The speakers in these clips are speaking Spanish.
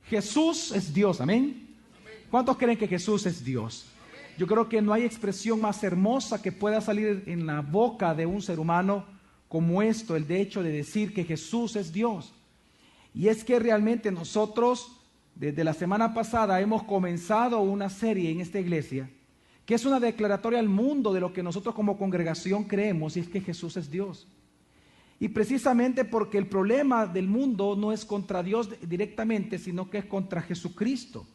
Jesús es Dios, amén. ¿Cuántos creen que Jesús es Dios? Yo creo que no hay expresión más hermosa que pueda salir en la boca de un ser humano como esto, el de hecho de decir que Jesús es Dios. Y es que realmente nosotros, desde la semana pasada, hemos comenzado una serie en esta iglesia que es una declaratoria al mundo de lo que nosotros como congregación creemos, y es que Jesús es Dios. Y precisamente porque el problema del mundo no es contra Dios directamente, sino que es contra Jesucristo.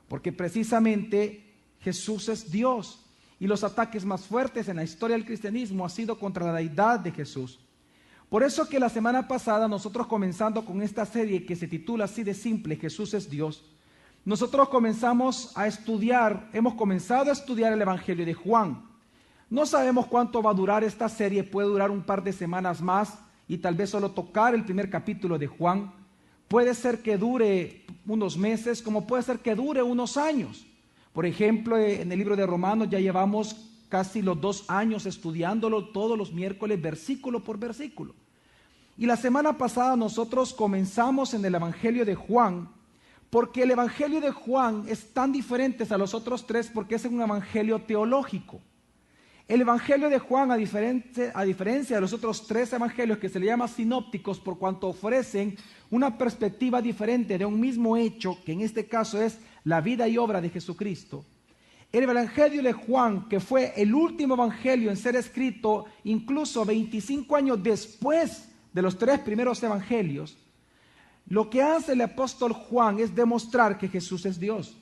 Porque precisamente Jesús es Dios. Y los ataques más fuertes en la historia del cristianismo han sido contra la deidad de Jesús. Por eso que la semana pasada nosotros, comenzando con esta serie que se titula así de simple, Jesús es Dios, nosotros hemos comenzado a estudiar el Evangelio de Juan. No sabemos cuánto va a durar esta serie, puede durar un par de semanas más y tal vez solo tocar el primer capítulo de Juan. Puede ser que dure unos meses, como puede ser que dure unos años. Por ejemplo, en el libro de Romanos ya llevamos casi los 2 años estudiándolo todos los miércoles, versículo por versículo. Y la semana pasada nosotros comenzamos en el Evangelio de Juan, porque el Evangelio de Juan es tan diferente a los otros 3 porque es un evangelio teológico. El Evangelio de Juan, a diferencia de los otros 3 evangelios que se le llama sinópticos, por cuanto ofrecen una perspectiva diferente de un mismo hecho, que en este caso es la vida y obra de Jesucristo. El Evangelio de Juan, que fue el último evangelio en ser escrito incluso 25 años después de los 3 primeros evangelios, lo que hace el apóstol Juan es demostrar que Jesús es Dios.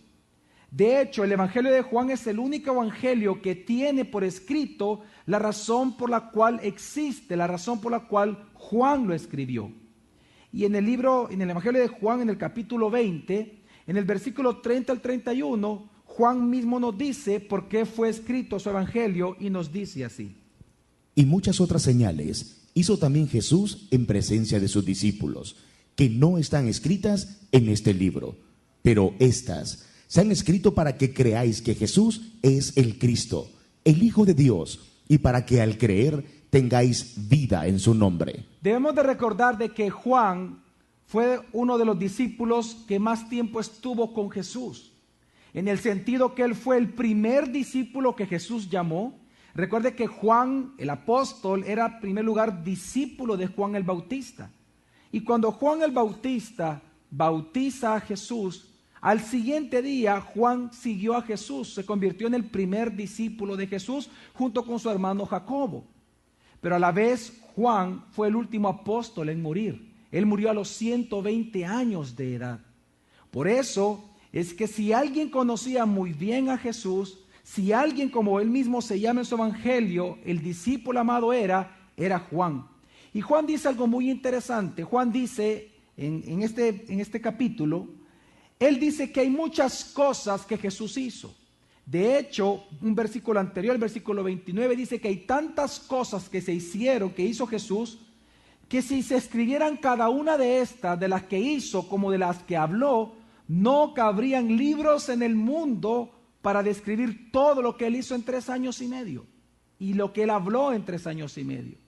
De hecho, el Evangelio de Juan es el único evangelio que tiene por escrito la razón por la cual existe, la razón por la cual Juan lo escribió. Y en el Evangelio de Juan, en el capítulo 20, en el versículo 30 al 31, Juan mismo nos dice por qué fue escrito su evangelio y nos dice así. Y muchas otras señales hizo también Jesús en presencia de sus discípulos, que no están escritas en este libro, pero estas se han escrito para que creáis que Jesús es el Cristo, el Hijo de Dios, y para que al creer tengáis vida en su nombre. Debemos de recordar de que Juan fue uno de los discípulos que más tiempo estuvo con Jesús, en el sentido que él fue el primer discípulo que Jesús llamó. Recuerde que Juan, el apóstol, era en primer lugar discípulo de Juan el Bautista. Y cuando Juan el Bautista bautiza a Jesús, al siguiente día Juan siguió a Jesús, se convirtió en el primer discípulo de Jesús junto con su hermano Jacobo. Pero a la vez Juan fue el último apóstol en morir. Él murió a los 120 años de edad. Por eso es que si alguien conocía muy bien a Jesús, si alguien, como él mismo se llama en su evangelio, el discípulo amado era Juan. Y Juan dice algo muy interesante. Juan dice en este capítulo, él dice que hay muchas cosas que Jesús hizo. De hecho, un versículo anterior, el versículo 29, dice que hay tantas cosas que se hicieron, que hizo Jesús, que si se escribieran cada una de estas, de las que hizo como de las que habló, no cabrían libros en el mundo para describir todo lo que él hizo en 3 años y medio y lo que él habló en 3 años y medio.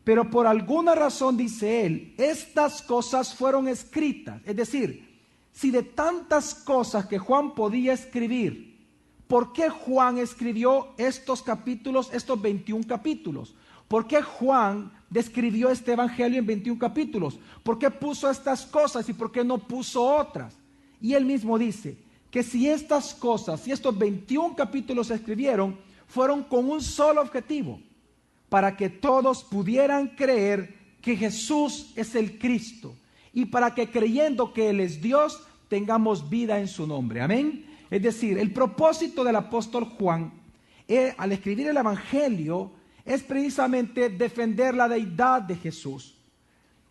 Pero por alguna razón, dice él, estas cosas fueron escritas. Es decir, si de tantas cosas que Juan podía escribir, ¿por qué Juan escribió estos capítulos, estos 21 capítulos? ¿Por qué Juan describió este evangelio en 21 capítulos? ¿Por qué puso estas cosas y por qué no puso otras? Y él mismo dice que si estas cosas, si estos 21 capítulos se escribieron, fueron con un solo objetivo, para que todos pudieran creer que Jesús es el Cristo y para que creyendo que Él es Dios, tengamos vida en su nombre. Amén. Es decir, el propósito del apóstol Juan, al escribir el evangelio, es precisamente defender la deidad de Jesús.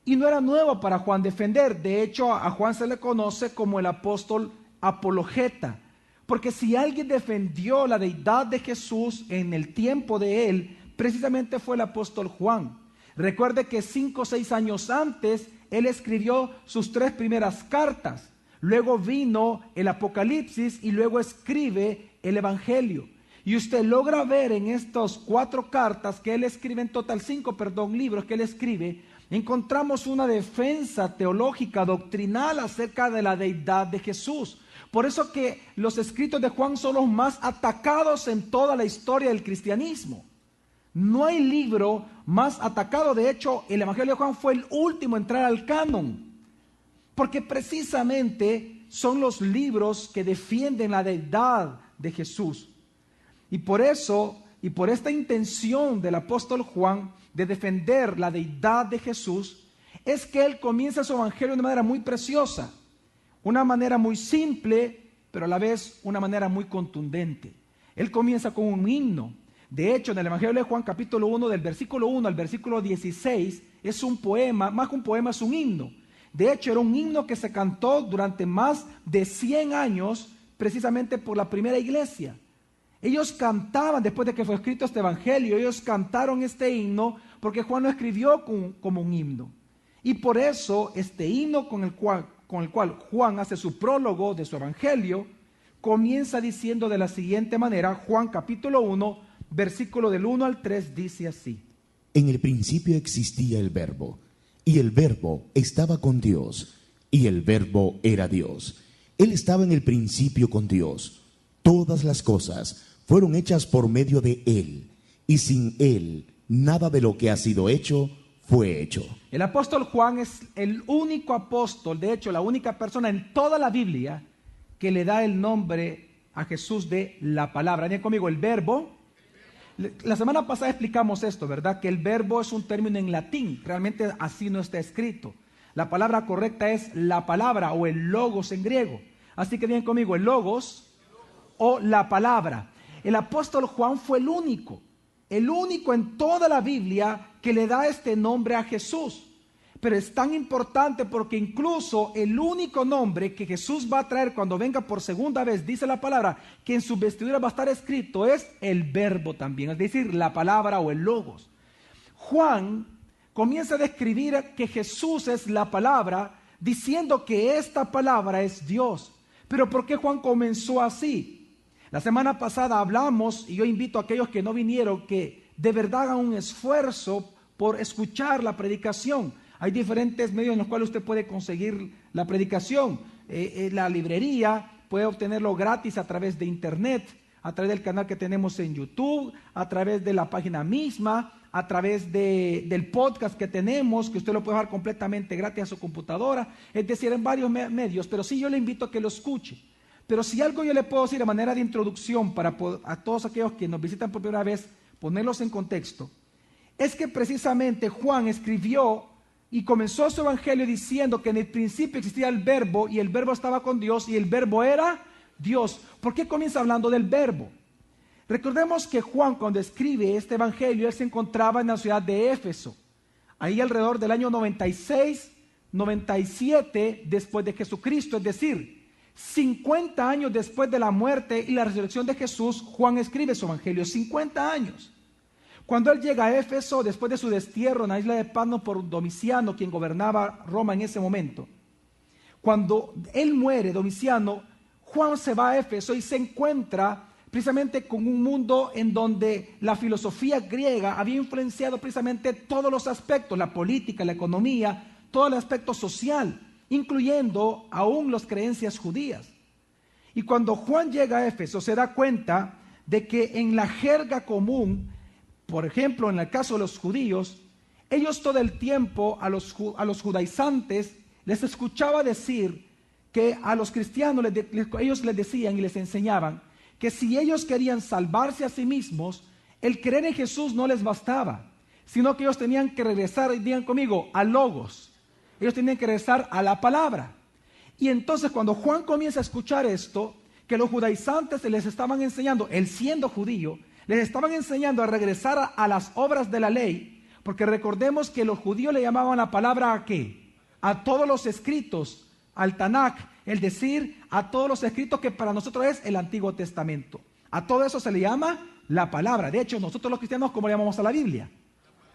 Y no era nuevo para Juan defender. De hecho, a Juan se le conoce como el apóstol apologeta. Porque si alguien defendió la deidad de Jesús en el tiempo de él, precisamente fue el apóstol Juan. Recuerde que 5 o 6 años antes, él escribió sus 3 primeras cartas. Luego vino el Apocalipsis y luego escribe el Evangelio. Y usted logra ver en estas 4 cartas que él escribe, en total 5, libros que él escribe, encontramos una defensa teológica, doctrinal acerca de la deidad de Jesús. Por eso que los escritos de Juan son los más atacados en toda la historia del cristianismo. No hay libro más atacado. De hecho, el Evangelio de Juan fue el último en entrar al canon, porque precisamente son los libros que defienden la deidad de Jesús. Y por eso, y por esta intención del apóstol Juan de defender la deidad de Jesús, es que él comienza su evangelio de una manera muy preciosa, una manera muy simple, pero a la vez una manera muy contundente. Él comienza con un himno. De hecho, en el Evangelio de Juan, capítulo 1, del versículo 1 al versículo 16, es un poema, más que un poema, es un himno. De hecho, era un himno que se cantó durante más de 100 años, precisamente por la primera iglesia. Ellos cantaban, después de que fue escrito este evangelio, ellos cantaron este himno porque Juan lo escribió como un himno. Y por eso este himno con el cual Juan hace su prólogo de su evangelio, comienza diciendo de la siguiente manera. Juan capítulo 1, versículo del 1 al 3 dice así: En el principio existía el Verbo, y el Verbo estaba con Dios, y el Verbo era Dios. Él estaba en el principio con Dios. Todas las cosas fueron hechas por medio de Él, y sin Él nada de lo que ha sido hecho fue hecho. El apóstol Juan es el único apóstol, de hecho la única persona en toda la Biblia que le da el nombre a Jesús de la palabra. Miren conmigo, el verbo. La semana pasada explicamos esto, ¿verdad? Que el verbo es un término en latín, realmente así no está escrito. La palabra correcta es la palabra o el logos en griego. Así que miren conmigo, el logos o la palabra. El apóstol Juan fue el único en toda la Biblia que le da este nombre a Jesús. Pero es tan importante porque incluso el único nombre que Jesús va a traer cuando venga por segunda vez, dice la palabra, que en su vestidura va a estar escrito, es el verbo también, es decir, la palabra o el logos. Juan comienza a describir que Jesús es la palabra, diciendo que esta palabra es Dios. Pero ¿por qué Juan comenzó así? La semana pasada hablamos, y yo invito a aquellos que no vinieron, que de verdad hagan un esfuerzo por escuchar la predicación. Hay diferentes medios en los cuales usted puede conseguir la predicación. La librería puede obtenerlo gratis a través de internet, a través del canal que tenemos en YouTube, a través de la página misma, a través del podcast que tenemos, que usted lo puede bajar completamente gratis a su computadora. Es decir, en varios medios, pero sí yo le invito a que lo escuche. Pero si algo yo le puedo decir a manera de introducción para a todos aquellos que nos visitan por primera vez, ponerlos en contexto, es que precisamente Juan escribió y comenzó su evangelio diciendo que en el principio existía el verbo y el verbo estaba con Dios y el verbo era Dios. ¿Por qué comienza hablando del verbo? Recordemos que Juan, cuando escribe este evangelio, él se encontraba en la ciudad de Éfeso, ahí alrededor del año 96, 97 después de Jesucristo, es decir, 50 años después de la muerte y la resurrección de Jesús. Juan escribe su evangelio, 50 años. Cuando él llega a Éfeso, después de su destierro en la isla de Patmos por Domiciano, quien gobernaba Roma en ese momento, cuando él muere, Domiciano, Juan se va a Éfeso y se encuentra precisamente con un mundo en donde la filosofía griega había influenciado precisamente todos los aspectos, la política, la economía, todo el aspecto social, incluyendo aún las creencias judías. Y cuando Juan llega a Éfeso se da cuenta de que en la jerga común, por ejemplo en el caso de los judíos, ellos todo el tiempo a los judaizantes les escuchaba decir que a los cristianos ellos les decían y les enseñaban que si ellos querían salvarse a sí mismos, el creer en Jesús no les bastaba, sino que ellos tenían que regresar, y digan conmigo, al logos. Ellos tenían que regresar a la palabra. Y entonces cuando Juan comienza a escuchar esto, que los judaizantes les estaban enseñando, él siendo judío, les estaban enseñando a regresar a las obras de la ley, porque recordemos que los judíos le llamaban la palabra ¿a qué? A todos los escritos, al Tanakh, es decir, a todos los escritos que para nosotros es el Antiguo Testamento. A todo eso se le llama la palabra. De hecho, nosotros los cristianos, ¿cómo le llamamos a la Biblia?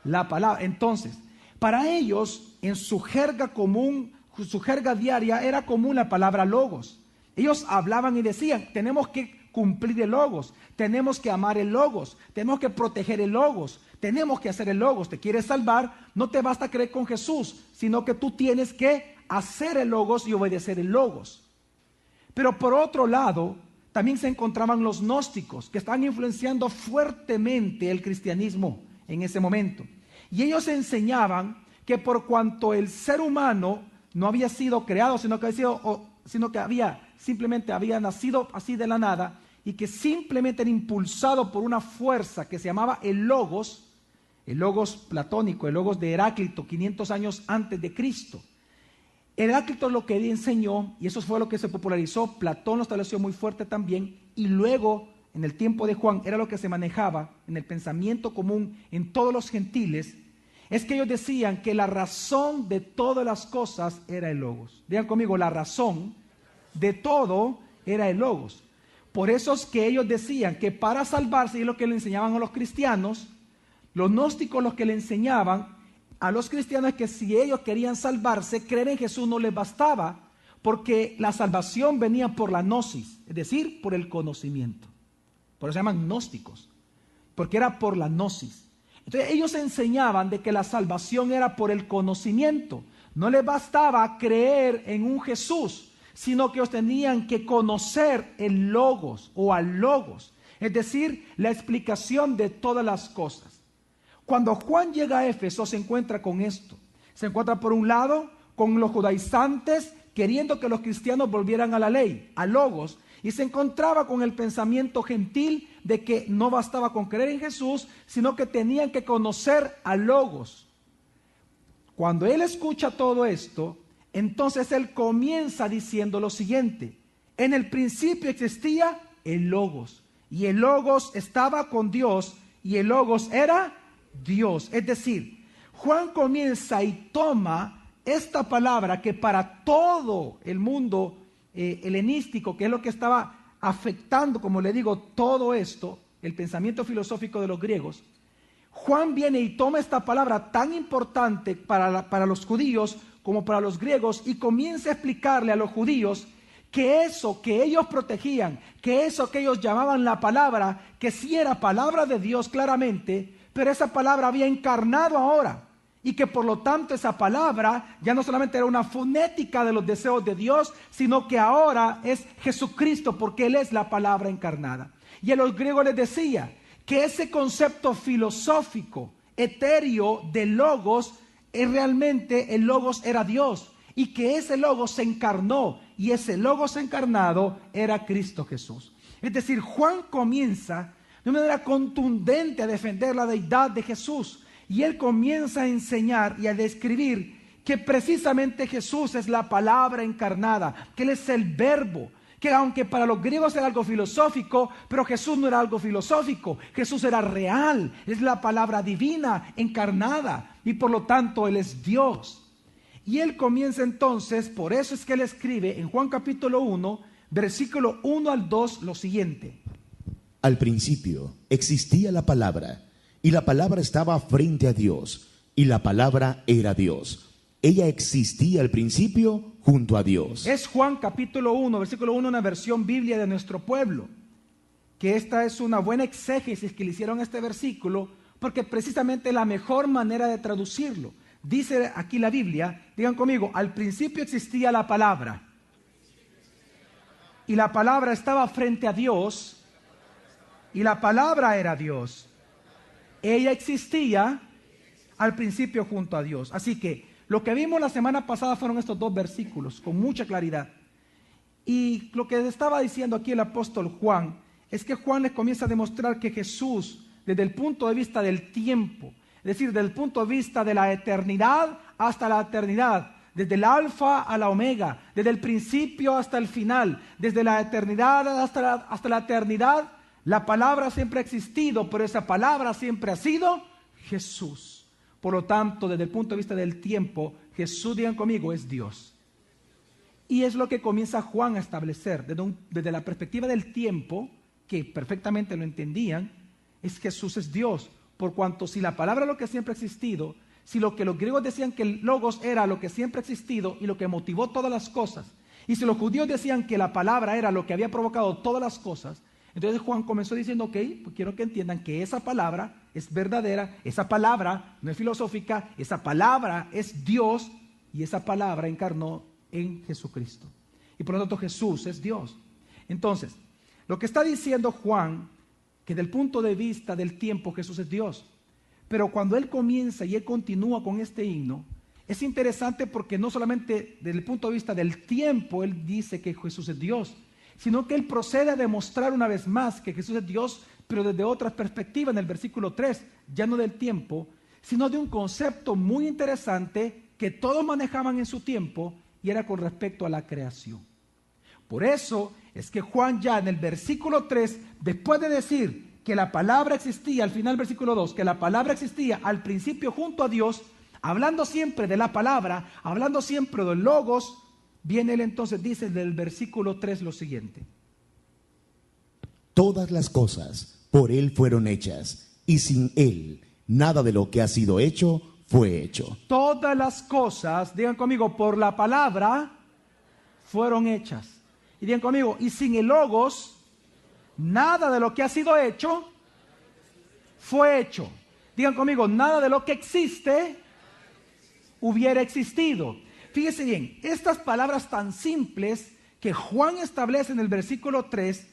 La palabra. Entonces, para ellos, en su jerga común, su jerga diaria, era común la palabra logos. Ellos hablaban y decían, tenemos que cumplir el logos, tenemos que amar el logos, tenemos que proteger el logos, tenemos que hacer el logos. Te quieres salvar, no te basta creer con Jesús, sino que tú tienes que hacer el logos y obedecer el logos. Pero por otro lado, también se encontraban los gnósticos, que estaban influenciando fuertemente el cristianismo en ese momento. Y ellos enseñaban que por cuanto el ser humano no había sido creado, sino que simplemente había nacido así de la nada, y que simplemente era impulsado por una fuerza que se llamaba el logos platónico, el logos de Heráclito, 500 años antes de Cristo. Heráclito lo que él enseñó, y eso fue lo que se popularizó, Platón lo estableció muy fuerte también, y luego en el tiempo de Juan era lo que se manejaba en el pensamiento común en todos los gentiles, es que ellos decían que la razón de todas las cosas era el logos. Digan conmigo, la razón de todo era el logos. Por eso es que ellos decían que para salvarse, y es lo que le enseñaban a los cristianos, los gnósticos los que le enseñaban a los cristianos, que si ellos querían salvarse, creer en Jesús no les bastaba, porque la salvación venía por la gnosis, es decir, por el conocimiento. Por eso se llaman gnósticos, porque era por la gnosis. Entonces ellos enseñaban de que la salvación era por el conocimiento. No les bastaba creer en un Jesús, sino que ellos tenían que conocer el logos o al logos, es decir, la explicación de todas las cosas. Cuando Juan llega a Éfeso se encuentra con esto. Se encuentra por un lado con los judaizantes queriendo que los cristianos volvieran a la ley, a logos, y se encontraba con el pensamiento gentil de que no bastaba con creer en Jesús, sino que tenían que conocer a logos. Cuando él escucha todo esto, entonces él comienza diciendo lo siguiente: en el principio existía el logos, y el logos estaba con Dios, y el logos era Dios. Es decir, Juan comienza y toma esta palabra que para todo el mundo helenístico, que es lo que estaba afectando, como le digo, todo esto, el pensamiento filosófico de los griegos. Juan viene y toma esta palabra tan importante para los judíos como para los griegos, y comienza a explicarle a los judíos que eso que ellos protegían, que eso que ellos llamaban la palabra, que sí era palabra de Dios claramente, pero esa palabra había encarnado ahora, y que por lo tanto esa palabra ya no solamente era una fonética de los deseos de Dios, sino que ahora es Jesucristo, porque Él es la palabra encarnada. Y a los griegos les decía que ese concepto filosófico, etéreo de logos, realmente el logos era Dios, y que ese logos se encarnó, y ese logos encarnado era Cristo Jesús. Es decir, Juan comienza de una manera contundente a defender la deidad de Jesús, y él comienza a enseñar y a describir que precisamente Jesús es la palabra encarnada, que Él es el verbo, que aunque para los griegos era algo filosófico, pero Jesús no era algo filosófico, Jesús era real, es la palabra divina encarnada, y por lo tanto Él es Dios. Y él comienza entonces, por eso es que él escribe en Juan capítulo 1, versículo 1 al 2, lo siguiente: al principio existía la palabra, y la palabra estaba frente a Dios, y la palabra era Dios. Ella existía al principio junto a Dios. Es Juan capítulo 1, versículo 1, una versión biblia de nuestro pueblo, que esta es una buena exégesis que le hicieron a este versículo, porque precisamente es la mejor manera de traducirlo. Dice aquí la Biblia, digan conmigo: al principio existía la palabra, y la palabra estaba frente a Dios, y la palabra era Dios. Ella existía al principio junto a Dios. Así que lo que vimos la semana pasada fueron estos dos versículos con mucha claridad. Y lo que estaba diciendo aquí el apóstol Juan es que Juan les comienza a demostrar que Jesús, desde el punto de vista del tiempo, es decir, desde el punto de vista de la eternidad hasta la eternidad, desde el alfa a la omega, desde el principio hasta el final, desde la eternidad hasta la eternidad, la palabra siempre ha existido, pero esa palabra siempre ha sido Jesús. Por lo tanto, desde el punto de vista del tiempo, Jesús, digan conmigo, es Dios. Y es lo que comienza Juan a establecer desde la perspectiva del tiempo, que perfectamente lo entendían, es Jesús es Dios. Por cuanto si la palabra es lo que siempre ha existido, si lo que los griegos decían que el logos era lo que siempre ha existido y lo que motivó todas las cosas, y si los judíos decían que la palabra era lo que había provocado todas las cosas, Entonces Juan comenzó diciendo, ok, pues quiero que entiendan que esa palabra es verdadera, esa palabra no es filosófica, esa palabra es Dios y esa palabra encarnó en Jesucristo. Y por lo tanto Jesús es Dios. Entonces, lo que está diciendo Juan, que del punto de vista del tiempo Jesús es Dios. Pero cuando él comienza y él continúa con este himno, es interesante porque no solamente desde el punto de vista del tiempo él dice que Jesús es Dios, sino que él procede a demostrar una vez más que Jesús es Dios, pero desde otra perspectiva en el versículo 3, ya no del tiempo, sino de un concepto muy interesante que todos manejaban en su tiempo y era con respecto a la creación. Por eso es que Juan ya en el versículo 3, después de decir que la palabra existía, al final del versículo 2, que la palabra existía al principio junto a Dios, hablando siempre de la palabra, hablando siempre del logos, viene él entonces, dice del versículo 3 lo siguiente. Todas las cosas por él fueron hechas, y sin él nada de lo que ha sido hecho fue hecho. Todas las cosas, digan conmigo, por la palabra fueron hechas. Y digan conmigo, y sin el logos, nada de lo que ha sido hecho fue hecho. Digan conmigo, nada de lo que existe hubiera existido. Fíjese bien, estas palabras tan simples que Juan establece en el versículo 3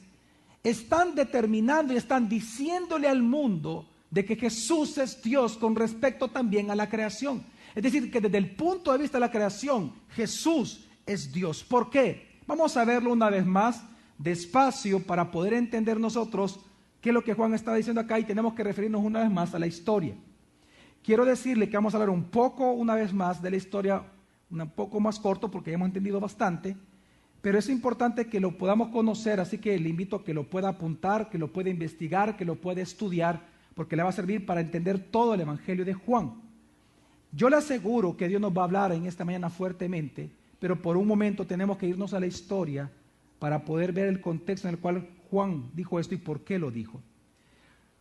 están determinando y están diciéndole al mundo de que Jesús es Dios con respecto también a la creación. Es decir, que desde el punto de vista de la creación, Jesús es Dios. ¿Por qué? Vamos a verlo una vez más, despacio, para poder entender nosotros qué es lo que Juan está diciendo acá, y tenemos que referirnos una vez más a la historia. Quiero decirle que vamos a hablar un poco, una vez más, de la historia, un poco más corto porque ya hemos entendido bastante, pero es importante que lo podamos conocer, así que le invito a que lo pueda apuntar, que lo pueda investigar, que lo pueda estudiar, porque le va a servir para entender todo el Evangelio de Juan. Yo le aseguro que Dios nos va a hablar en esta mañana fuertemente, pero por un momento tenemos que irnos a la historia para poder ver el contexto en el cual Juan dijo esto y por qué lo dijo.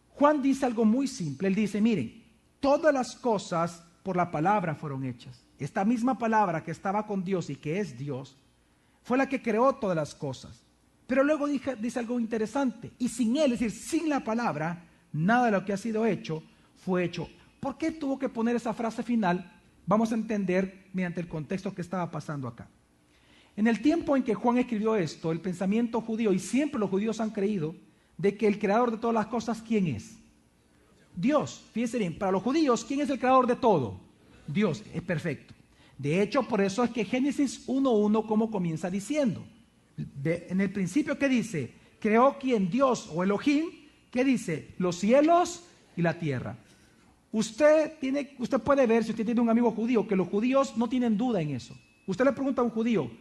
Juan dice algo muy simple, él dice, miren, todas las cosas por la palabra fueron hechas. Esta misma palabra que estaba con Dios y que es Dios, fue la que creó todas las cosas. Pero luego dice algo interesante, y sin él, es decir, sin la palabra, nada de lo que ha sido hecho fue hecho. ¿Por qué tuvo que poner esa frase final? Vamos a entender mediante el contexto que estaba pasando acá. En el tiempo en que Juan escribió esto, el pensamiento judío, y siempre los judíos han creído, de que el creador de todas las cosas, ¿quién es? Dios. Fíjense bien, para los judíos, ¿quién es el creador de todo? Dios, es perfecto. De hecho, por eso es que Génesis 1:1, como comienza diciendo, en el principio, ¿qué dice? Creó quien, Dios o Elohim, ¿qué dice? Los cielos y la tierra. Usted puede ver, si usted tiene un amigo judío, que los judíos no tienen duda en eso. Usted le pregunta a un judío,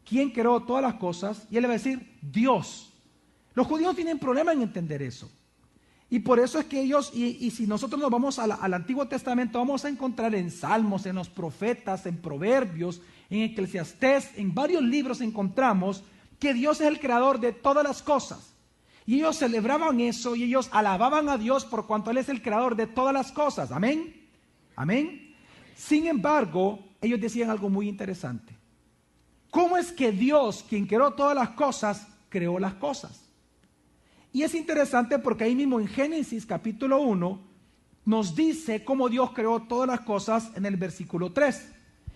¿quién creó todas las cosas? Y él le va a decir, Dios. Los judíos tienen problema en entender eso. Y por eso es que ellos, y si nosotros nos vamos al Antiguo Testamento, vamos a encontrar en Salmos, en los profetas, en Proverbios, en Eclesiastés, en varios libros encontramos que Dios es el creador de todas las cosas. Y ellos celebraban eso y ellos alababan a Dios por cuanto Él es el creador de todas las cosas. Amén. Amén. Sin embargo, ellos decían algo muy interesante. ¿Cómo es que Dios, quien creó todas las cosas, creó las cosas? Y es interesante porque ahí mismo en Génesis capítulo 1 nos dice cómo Dios creó todas las cosas en el versículo 3.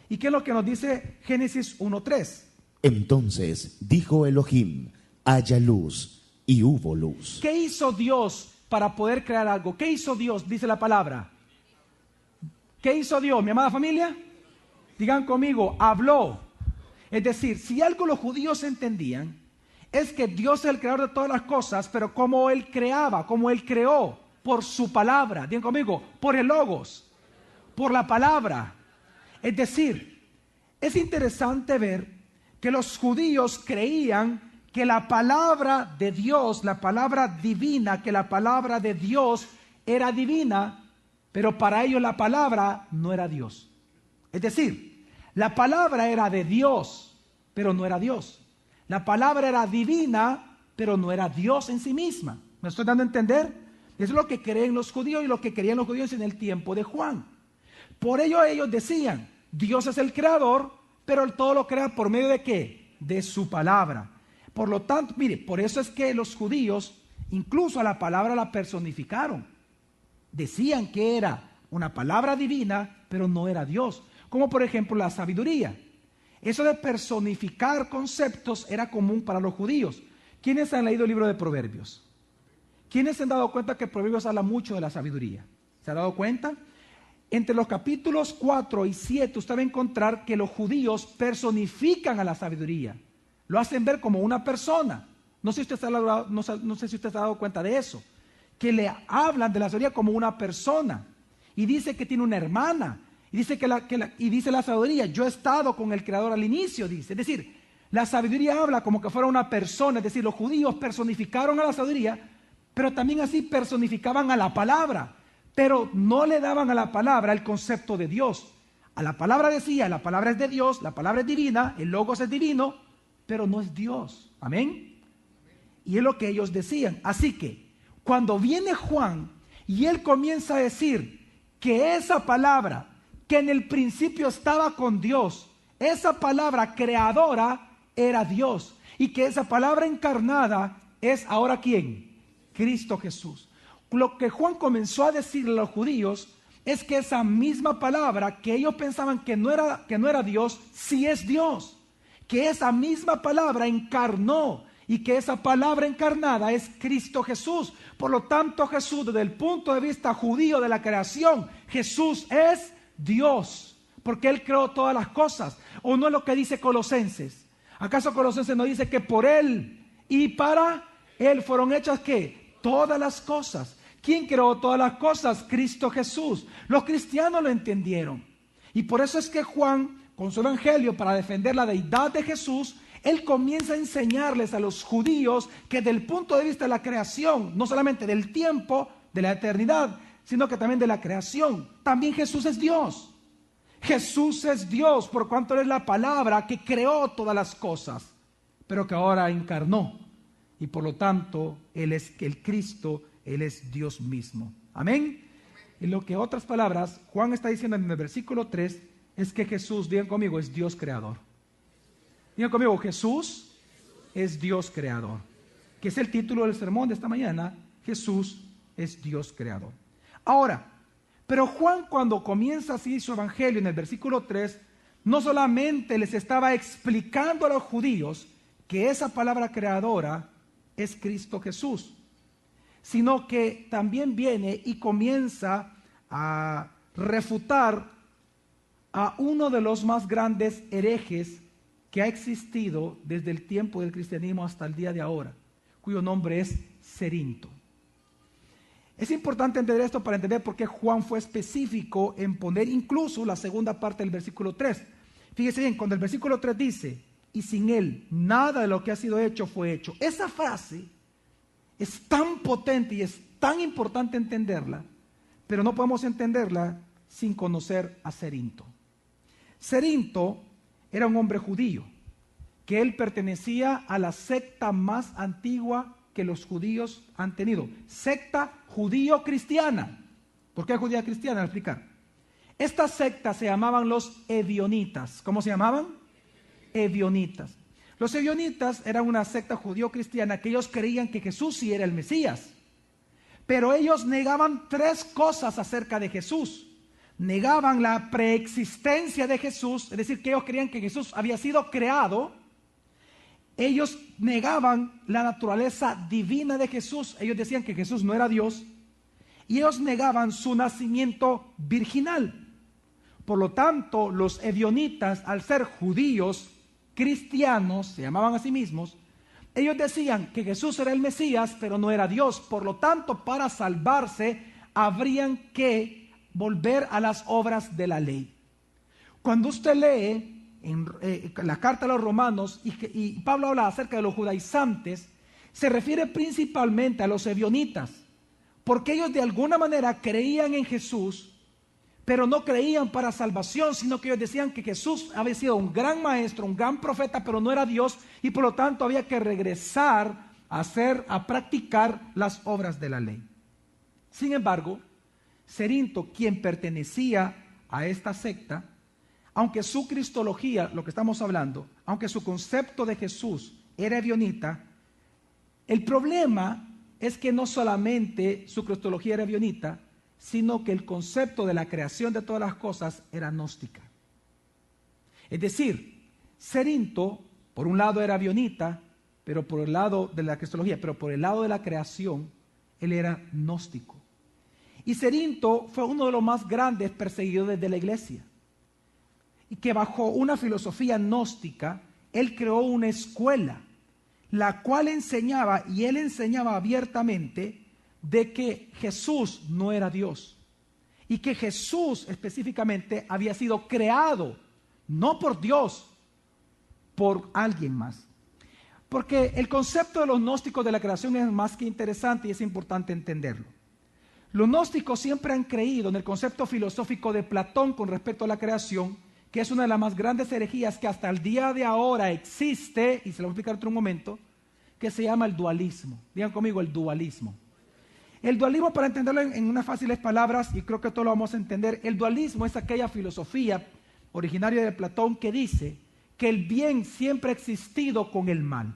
¿Y qué es lo que nos dice Génesis 1:3? Entonces dijo Elohim, haya luz, y hubo luz. ¿Qué hizo Dios para poder crear algo? ¿Qué hizo Dios? Dice la palabra. ¿Qué hizo Dios, mi amada familia? Digan conmigo, habló. Es decir, si algo los judíos entendían, es que Dios es el creador de todas las cosas, pero como Él creaba, como Él creó, por su palabra. Digan conmigo, por el logos, por la palabra. Es decir, es interesante ver que los judíos creían que la palabra de Dios, la palabra divina, que la palabra de Dios era divina, pero para ellos la palabra no era Dios. Es decir, la palabra era de Dios, pero no era Dios. La palabra era divina, pero no era Dios en sí misma. ¿Me estoy dando a entender? Eso es lo que creen los judíos y lo que querían los judíos en el tiempo de Juan. Por ello ellos decían, Dios es el creador, pero Él todo lo crea por medio de ¿qué? De su palabra. Por lo tanto, mire, por eso es que los judíos Incluso a la palabra la personificaron. Decían que era una palabra divina, pero no era Dios. Como por ejemplo la sabiduría. Eso de personificar conceptos era común para los judíos. ¿Quiénes han leído el libro de Proverbios? ¿Quiénes se han dado cuenta que Proverbios habla mucho de la sabiduría? ¿Se han dado cuenta? Entre los capítulos 4 y 7 usted va a encontrar que los judíos personifican a la sabiduría. Lo hacen ver como una persona. No sé si usted se ha dado cuenta de eso. Que le hablan de la sabiduría como una persona. Y dice que tiene una hermana. Y dice dice la sabiduría, yo he estado con el Creador al inicio, dice. Es decir, la sabiduría habla como que fuera una persona. Es decir, los judíos personificaron a la sabiduría, pero también así personificaban a la palabra. Pero no le daban a la palabra el concepto de Dios. A la palabra decía, la palabra es de Dios, la palabra es divina, el logos es divino, pero no es Dios. Amén. Y es lo que ellos decían. Así que, cuando viene Juan y él comienza a decir que esa palabra que en el principio estaba con Dios, esa palabra creadora era Dios, y que esa palabra encarnada es ahora ¿quién? Cristo Jesús. Lo que Juan comenzó a decirle a los judíos es que esa misma palabra que ellos pensaban que no era Dios, sí es Dios. Que esa misma palabra encarnó y que esa palabra encarnada es Cristo Jesús. Por lo tanto, Jesús, desde el punto de vista judío de la creación, Jesús es Dios, porque Él creó todas las cosas. ¿O no es lo que dice Colosenses? ¿Acaso Colosenses no dice que por Él y para Él fueron hechas ¿qué? Todas las cosas. ¿Quién creó todas las cosas? Cristo Jesús. Los cristianos lo entendieron. Y por eso es que Juan, con su evangelio, para defender la deidad de Jesús, él comienza a enseñarles a los judíos que desde el punto de vista de la creación, no solamente del tiempo, de la eternidad, sino que también de la creación, también Jesús es Dios. Jesús es Dios por cuanto Él es la palabra que creó todas las cosas, pero que ahora encarnó. Y por lo tanto, Él es el Cristo, Él es Dios mismo. Amén. Y lo que otras palabras Juan está diciendo en el versículo 3 es que Jesús, digan conmigo, es Dios creador. Digan conmigo, Jesús es Dios creador. Que es el título del sermón de esta mañana. Jesús es Dios creador. Ahora, pero Juan cuando comienza así su evangelio en el versículo 3, no solamente les estaba explicando a los judíos que esa palabra creadora es Cristo Jesús, sino que también viene y comienza a refutar a uno de los más grandes herejes que ha existido desde el tiempo del cristianismo hasta el día de ahora, cuyo nombre es Cerinto. Es importante entender esto para entender por qué Juan fue específico en poner incluso la segunda parte del versículo 3. Fíjese bien, cuando el versículo 3 dice, y sin él nada de lo que ha sido hecho fue hecho. Esa frase es tan potente y es tan importante entenderla, pero no podemos entenderla sin conocer a Cerinto. Cerinto era un hombre judío, que él pertenecía a la secta más antigua que los judíos han tenido, secta judío-cristiana. ¿Por qué judía cristiana? Al explicar. Esta secta se llamaban los ebionitas. ¿Cómo se llamaban? Ebionitas. Los ebionitas eran una secta judío-cristiana que ellos creían que Jesús sí era el Mesías. Pero ellos negaban tres cosas acerca de Jesús. Negaban la preexistencia de Jesús, es decir, que ellos creían que Jesús había sido creado. Ellos negaban la naturaleza divina de Jesús. Ellos decían que Jesús no era Dios. Y ellos negaban su nacimiento virginal. Por lo tanto, los ebionitas, al ser judíos cristianos, se llamaban a sí mismos, ellos decían que Jesús era el Mesías, pero no era Dios. Por lo tanto, para salvarse, habrían que volver a las obras de la ley. Cuando usted lee en la carta a los romanos y Pablo habla acerca de los judaizantes, se refiere principalmente a los ebionitas, porque ellos de alguna manera creían en Jesús, pero no creían para salvación, sino que ellos decían que Jesús había sido un gran maestro, un gran profeta, pero no era Dios, y por lo tanto había que regresar a practicar las obras de la ley. Sin embargo, Cerinto, quien pertenecía a esta secta, aunque su cristología, lo que estamos hablando, aunque su concepto de Jesús era ebionita, el problema es que no solamente su cristología era bionita, sino que el concepto de la creación de todas las cosas era gnóstica. Es decir, Cerinto, por un lado era bionita, pero por el lado de la cristología, pero por el lado de la creación, él era gnóstico. Y Cerinto fue uno de los más grandes perseguidores de la iglesia. Y que bajo una filosofía gnóstica, él creó una escuela, la cual enseñaba, y él enseñaba abiertamente, de que Jesús no era Dios. Y que Jesús específicamente había sido creado, no por Dios, por alguien más. Porque el concepto de los gnósticos de la creación es más que interesante y es importante entenderlo. Los gnósticos siempre han creído en el concepto filosófico de Platón con respecto a la creación, que es una de las más grandes herejías que hasta el día de ahora existe, y se lo voy a explicar en otro momento, que se llama el dualismo. Digan conmigo, el dualismo. El dualismo, para entenderlo en unas fáciles palabras, y creo que todos lo vamos a entender, el dualismo es aquella filosofía originaria de Platón que dice que el bien siempre ha existido con el mal,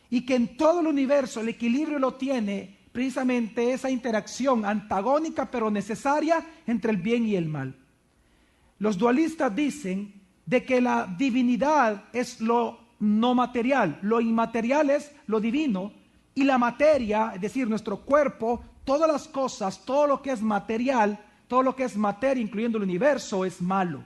y que en todo el universo el equilibrio lo tiene precisamente esa interacción antagónica pero necesaria entre el bien y el mal. Los dualistas dicen de que la divinidad es lo no material, lo inmaterial es lo divino, y la materia, es decir, nuestro cuerpo, todas las cosas, todo lo que es material, todo lo que es materia, incluyendo el universo, es malo.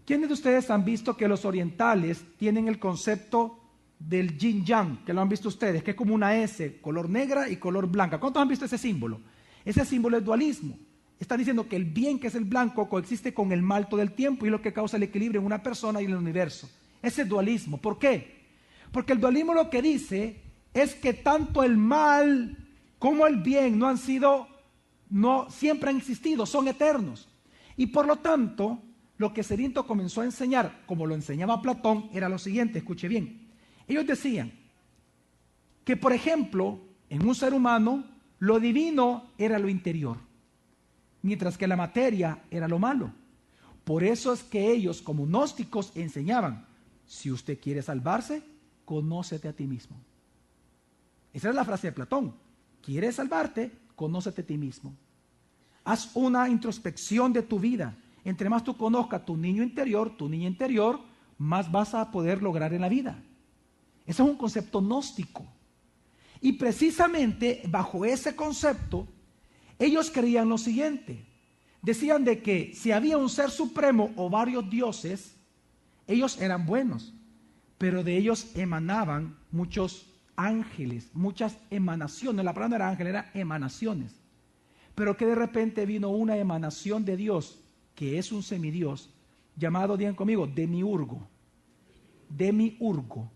¿Quiénes de ustedes han visto que los orientales tienen el concepto del yin yang, que lo han visto ustedes, que es como una S, color negra y color blanca? ¿Cuántos han visto ese símbolo? Ese símbolo es dualismo. Están diciendo que el bien, que es el blanco, coexiste con el mal todo el tiempo y es lo que causa el equilibrio en una persona y en el universo. Ese es dualismo. ¿Por qué? Porque el dualismo lo que dice es que tanto el mal como el bien no siempre han existido, son eternos. Y por lo tanto, lo que Cerinto comenzó a enseñar, como lo enseñaba Platón, era lo siguiente, escuche bien. Ellos decían que, por ejemplo, en un ser humano, lo divino era lo interior, mientras que la materia era lo malo. Por eso es que ellos, como gnósticos, enseñaban, si usted quiere salvarse, conócete a ti mismo. Esa es la frase de Platón. ¿Quieres salvarte? Conócete a ti mismo. Haz una introspección de tu vida. Entre más tú conozcas tu niño interior, tu niña interior, más vas a poder lograr en la vida. Ese es un concepto gnóstico. Y precisamente bajo ese concepto, ellos creían lo siguiente. Decían de que si había un ser supremo o varios dioses, ellos eran buenos, pero de ellos emanaban muchos ángeles, muchas emanaciones. La palabra no era ángel, era emanaciones. Pero que de repente vino una emanación de Dios, que es un semidios, llamado, digan conmigo, demiurgo. Demiurgo.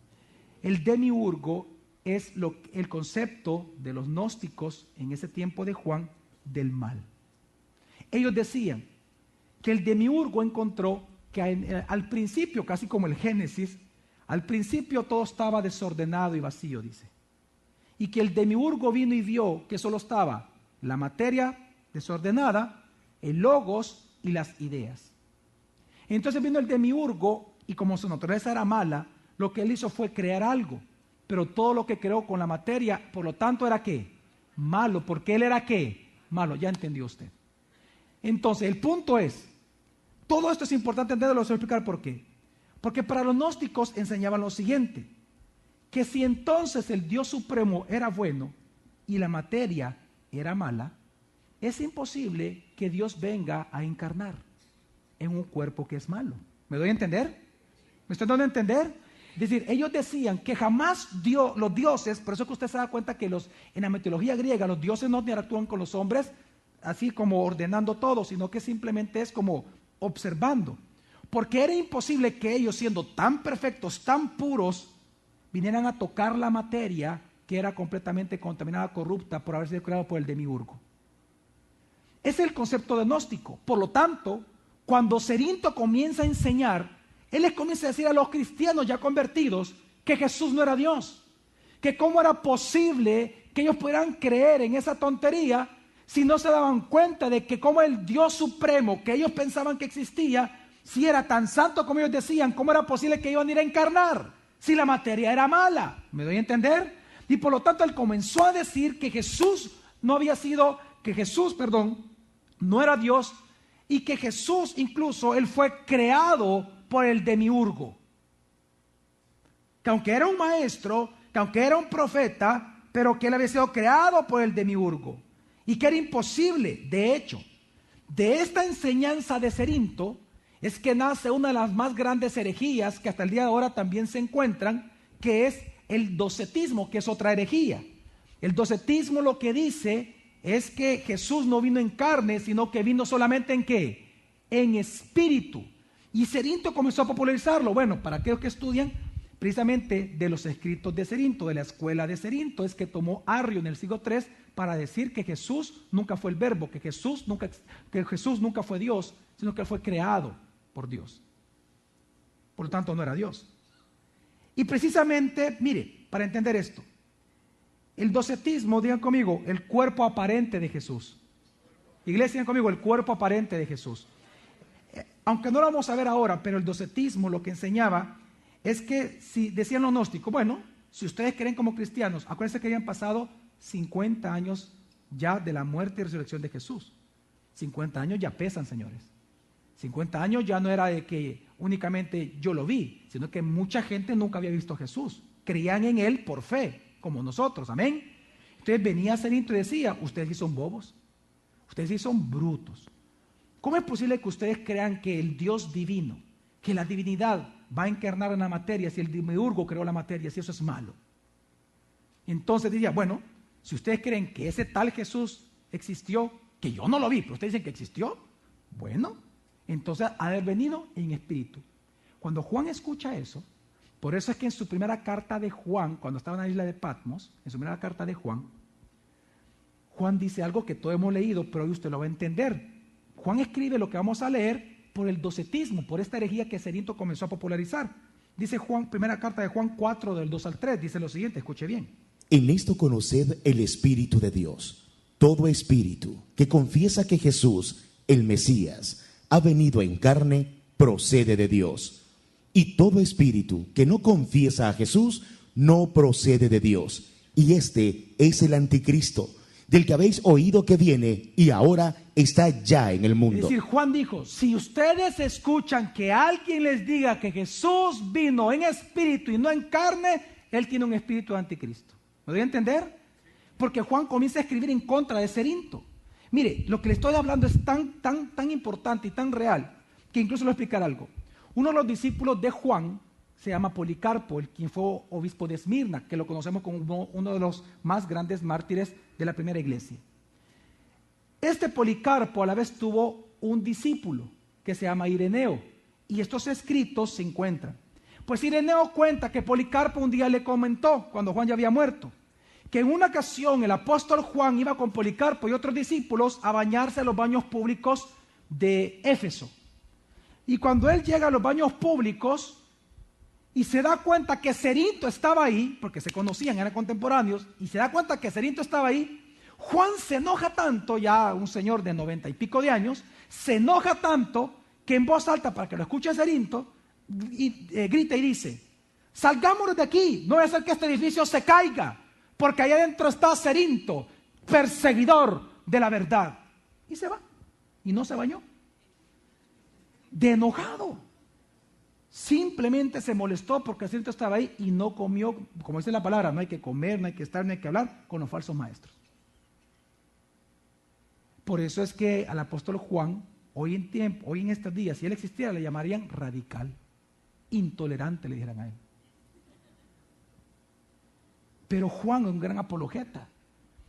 El demiurgo es el concepto de los gnósticos en ese tiempo de Juan del mal. Ellos decían que el demiurgo encontró que al principio, casi como el Génesis, al principio todo estaba desordenado y vacío, dice. Y que el demiurgo vino y vio que solo estaba la materia desordenada, el logos y las ideas. Entonces vino el demiurgo y como su naturaleza era mala, lo que él hizo fue crear algo. Pero todo lo que creó con la materia, por lo tanto, ¿era qué? Malo. ¿Porque él era qué? Malo. Ya entendió usted. Entonces, el punto es, todo esto es importante entenderlo, lo voy a explicar por qué. Porque para los gnósticos enseñaban lo siguiente, que si entonces el Dios supremo era bueno y la materia era mala, es imposible que Dios venga a encarnar en un cuerpo que es malo. ¿Me doy a entender? ¿Me estoy dando a entender? Es decir, ellos decían que jamás los dioses, por eso que usted se da cuenta que en la mitología griega los dioses no interactúan con los hombres así como ordenando todo, sino que simplemente es como observando. Porque era imposible que ellos, siendo tan perfectos, tan puros, vinieran a tocar la materia que era completamente contaminada, corrupta por haber sido creado por el demiurgo. Ese es el concepto de gnóstico. Por lo tanto, cuando Cerinto comienza a enseñar, él les comienza a decir a los cristianos ya convertidos que Jesús no era Dios, que cómo era posible que ellos pudieran creer en esa tontería si no se daban cuenta de que como el Dios supremo que ellos pensaban que existía, si era tan santo como ellos decían, ¿cómo era posible que iban a ir a encarnar si la materia era mala? ¿Me doy a entender? Y por lo tanto él comenzó a decir que Jesús no era Dios, y que Jesús incluso él fue creado por el demiurgo. Que aunque era un maestro, que aunque era un profeta, pero que él había sido creado por el demiurgo. Y que era imposible. De hecho, de esta enseñanza de Cerinto es que nace una de las más grandes herejías que hasta el día de ahora también se encuentran, que es el docetismo, que es otra herejía. El docetismo lo que dice es que Jesús no vino en carne, sino que vino solamente ¿en qué? En espíritu. Y Cerinto comenzó a popularizarlo. Bueno, para aquellos que estudian precisamente de los escritos de Cerinto, de la escuela de Cerinto, es que tomó Arrio en el siglo III para decir que Jesús nunca fue el verbo, que Jesús nunca fue Dios, sino que él fue creado por Dios. Por lo tanto, no era Dios. Y precisamente, mire, para entender esto, el docetismo, digan conmigo, el cuerpo aparente de Jesús. Iglesia, digan conmigo, el cuerpo aparente de Jesús. Aunque no lo vamos a ver ahora, pero el docetismo lo que enseñaba es que, si decían los gnósticos, bueno, si ustedes creen como cristianos, acuérdense que habían pasado 50 años ya de la muerte y resurrección de Jesús. 50 años ya pesan, señores. 50 años ya no era de que únicamente yo lo vi, sino que mucha gente nunca había visto a Jesús. Creían en él por fe, como nosotros, amén. Entonces venía Cerinto y decía, ustedes sí son bobos, ustedes sí son brutos. ¿Cómo es posible que ustedes crean que el Dios divino, que la divinidad va a encarnar en la materia, si el demiurgo creó la materia, si eso es malo? Entonces diría, bueno, si ustedes creen que ese tal Jesús existió, que yo no lo vi, pero ustedes dicen que existió, bueno, entonces ha de haber venido en espíritu. Cuando Juan escucha eso, por eso es que en su primera carta de Juan, cuando estaba en la isla de Patmos, en su primera carta de Juan dice algo que todos hemos leído, pero hoy usted lo va a entender. Juan escribe lo que vamos a leer por el docetismo, por esta herejía que Cerinto comenzó a popularizar. Dice Juan, primera carta de Juan 4, del 2 al 3, dice lo siguiente, escuche bien. En esto conoced el Espíritu de Dios. Todo espíritu que confiesa que Jesús, el Mesías, ha venido en carne, procede de Dios. Y todo espíritu que no confiesa a Jesús, no procede de Dios. Y este es el anticristo, del que habéis oído que viene y ahora está ya en el mundo. Es decir, Juan dijo, si ustedes escuchan que alguien les diga que Jesús vino en espíritu y no en carne, él tiene un espíritu de anticristo. ¿Me doy a entender? Porque Juan comienza a escribir en contra de Cerinto. Mire, lo que le estoy hablando es tan importante y tan real, que incluso le voy a explicar algo. Uno de los discípulos de Juan se llama Policarpo, quien fue obispo de Esmirna, que lo conocemos como uno de los más grandes mártires de la primera iglesia. Este Policarpo a la vez tuvo un discípulo que se llama Ireneo, y estos escritos se encuentran. Pues Ireneo cuenta que Policarpo un día le comentó, cuando Juan ya había muerto, que en una ocasión el apóstol Juan iba con Policarpo y otros discípulos a bañarse a los baños públicos de Éfeso. Y cuando él llega a los baños públicos y se da cuenta que Cerinto estaba ahí, porque se conocían, eran contemporáneos, y se da cuenta que Cerinto estaba ahí, Juan se enoja tanto, ya un señor de 90 y pico de años, se enoja tanto que en voz alta, para que lo escuche Cerinto, grita y dice, salgámonos de aquí, no voy a hacer que este edificio se caiga, porque allá adentro está Cerinto, perseguidor de la verdad. Y se va, y no se bañó. De enojado. Simplemente se molestó porque Cerinto estaba ahí y no comió, como dice la palabra, no hay que comer, no hay que estar, no hay que hablar con los falsos maestros. Por eso es que al apóstol Juan, hoy en estos días, si él existiera, le llamarían radical, intolerante, le dijeran a él. Pero Juan es un gran apologeta.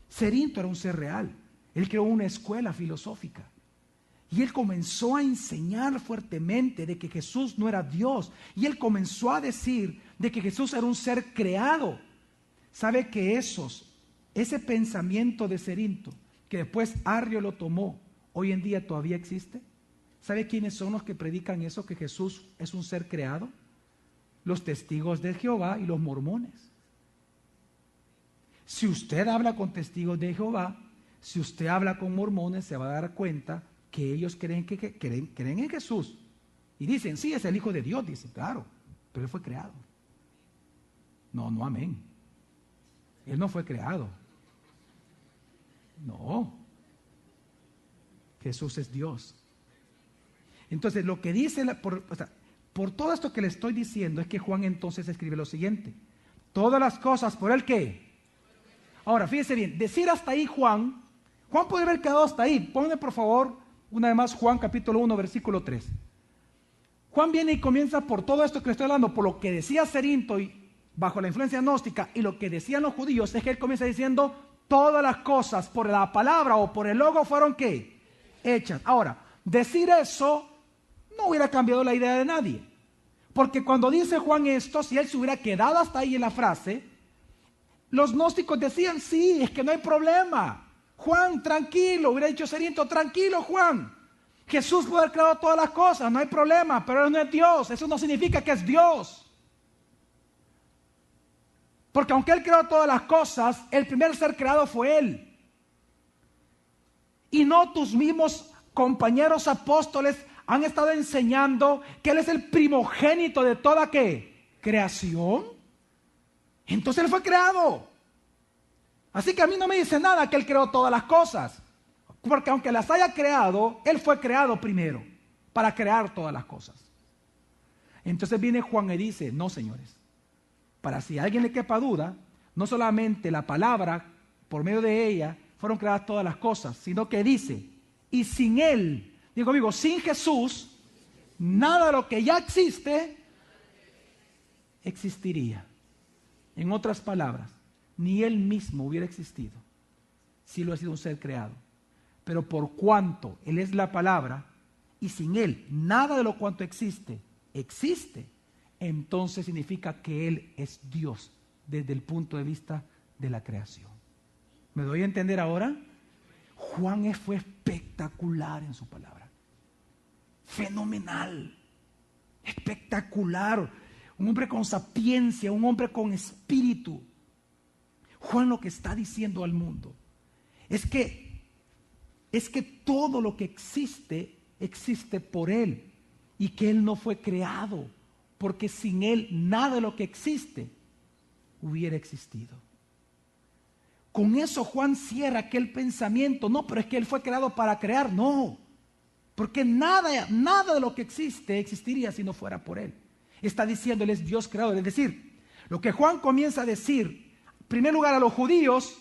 Cerinto era un ser real. Él creó una escuela filosófica. Y él comenzó a enseñar fuertemente de que Jesús no era Dios. Y él comenzó a decir de que Jesús era un ser creado. ¿Sabe que ese pensamiento de Cerinto, que después Arrio lo tomó, hoy en día todavía existe? ¿Sabe quiénes son los que predican eso, que Jesús es un ser creado? Los testigos de Jehová y los mormones. Si usted habla con testigos de Jehová, si usted habla con mormones, se va a dar cuenta que ellos creen en Jesús. Y dicen, sí, es el Hijo de Dios, dicen, claro, pero él fue creado. No, amén. Él no fue creado. No. Jesús es Dios. Entonces, lo que dice, por todo esto que le estoy diciendo, es que Juan entonces escribe lo siguiente: todas las cosas por el que. Ahora, fíjese bien, decir hasta ahí Juan puede haber quedado hasta ahí. Ponme por favor, una vez más, Juan capítulo 1, versículo 3. Juan viene y comienza por todo esto que le estoy hablando, por lo que decía Cerinto y bajo la influencia gnóstica y lo que decían los judíos, es que él comienza diciendo todas las cosas por la palabra o por el logo fueron ¿qué? Hechas. Ahora, decir eso no hubiera cambiado la idea de nadie, porque cuando dice Juan esto, si él se hubiera quedado hasta ahí en la frase, los gnósticos decían, sí, es que no hay problema, Juan, tranquilo, hubiera dicho Cerinto, tranquilo Juan, Jesús puede haber creado todas las cosas, no hay problema, pero él no es Dios, eso no significa que es Dios. Porque aunque él creó todas las cosas, el primer ser creado fue él. Y no tus mismos compañeros apóstoles han estado enseñando que él es el primogénito de toda ¿qué? Creación. Entonces él fue creado. Así que a mí no me dice nada que él creó todas las cosas. Porque aunque las haya creado, él fue creado primero para crear todas las cosas. Entonces viene Juan y dice, no señores, para si a alguien le quepa duda, no solamente la palabra, por medio de ella, fueron creadas todas las cosas, sino que dice, y sin él, digo amigo, sin Jesús, nada de lo que ya existe, existiría. En otras palabras, ni él mismo hubiera existido, si lo ha sido un ser creado. Pero por cuanto él es la palabra, y sin él, nada de lo cuanto existe, entonces significa que él es Dios desde el punto de vista de la creación. ¿Me doy a entender ahora? Juan fue espectacular en su palabra. Fenomenal. Espectacular. Un hombre con sapiencia, un hombre con espíritu. Juan lo que está diciendo al mundo es que todo lo que existe por él y que él no fue creado. Porque sin él nada de lo que existe hubiera existido. Con eso Juan cierra aquel pensamiento. No, pero es que él fue creado para crear. No, porque nada de lo que existe existiría si no fuera por él. Está diciendo, él es Dios creador. Es decir, lo que Juan comienza a decir, en primer lugar a los judíos,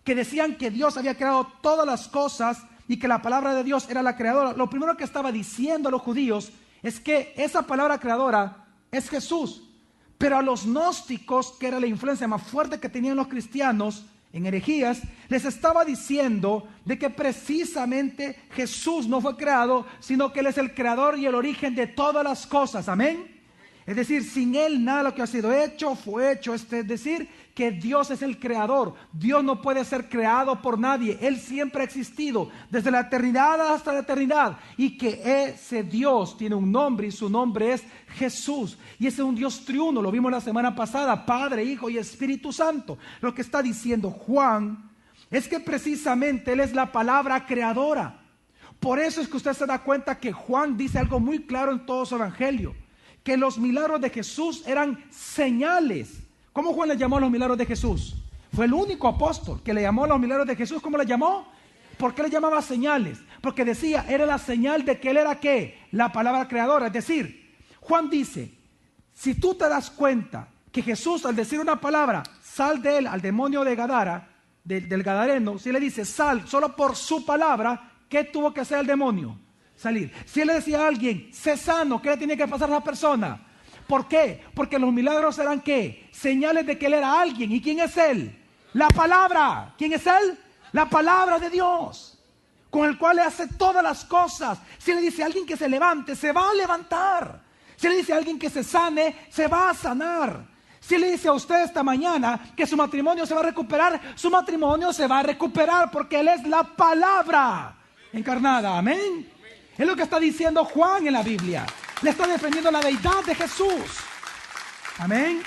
que decían que Dios había creado todas las cosas y que la palabra de Dios era la creadora. Lo primero que estaba diciendo a los judíos es que esa palabra creadora es Jesús. Pero a los gnósticos, que era la influencia más fuerte que tenían los cristianos en herejías, les estaba diciendo de que precisamente Jesús no fue creado, sino que él es el creador y el origen de todas las cosas. Amén. Es decir, sin él nada de lo que ha sido hecho fue hecho. Es decir, que Dios es el creador. Dios no puede ser creado por nadie. Él siempre ha existido desde la eternidad hasta la eternidad. Y que ese Dios tiene un nombre y su nombre es Jesús. Y ese es un Dios triuno. Lo vimos la semana pasada. Padre, Hijo y Espíritu Santo. Lo que está diciendo Juan es que precisamente él es la palabra creadora. Por eso es que usted se da cuenta que Juan dice algo muy claro en todo su evangelio. Que los milagros de Jesús eran señales. ¿Cómo Juan le llamó a los milagros de Jesús? Fue el único apóstol que le llamó a los milagros de Jesús. ¿Cómo le llamó? ¿Por qué le llamaba señales? Porque decía, era la señal de que él era ¿qué? La palabra creadora. Es decir, Juan dice, si tú te das cuenta que Jesús al decir una palabra, sal de él al demonio de Gadara, del Gadareno, si le dice sal solo por su palabra, ¿qué tuvo que hacer el demonio? Salir. Si él le decía a alguien, sé sano, ¿qué le tiene que pasar a la persona? ¿Por qué? Porque los milagros eran ¿qué? Señales de que él era alguien. ¿Y quién es él? La palabra. ¿Quién es él? La palabra de Dios, con el cual le hace todas las cosas. Si le dice a alguien que se levante, se va a levantar. Si le dice a alguien que se sane, se va a sanar. Si le dice a usted esta mañana que su matrimonio se va a recuperar, su matrimonio se va a recuperar porque él es la palabra encarnada. Amén. Es lo que está diciendo Juan en la Biblia. Le está defendiendo la deidad de Jesús. Amén.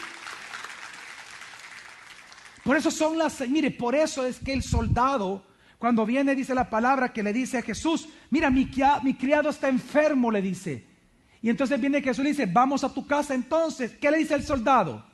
Por eso son mire, por eso es que el soldado, cuando viene, dice la palabra que le dice a Jesús, mira, mi criado está enfermo, le dice. Y entonces viene Jesús y le dice, vamos a tu casa entonces. ¿Qué le dice el soldado?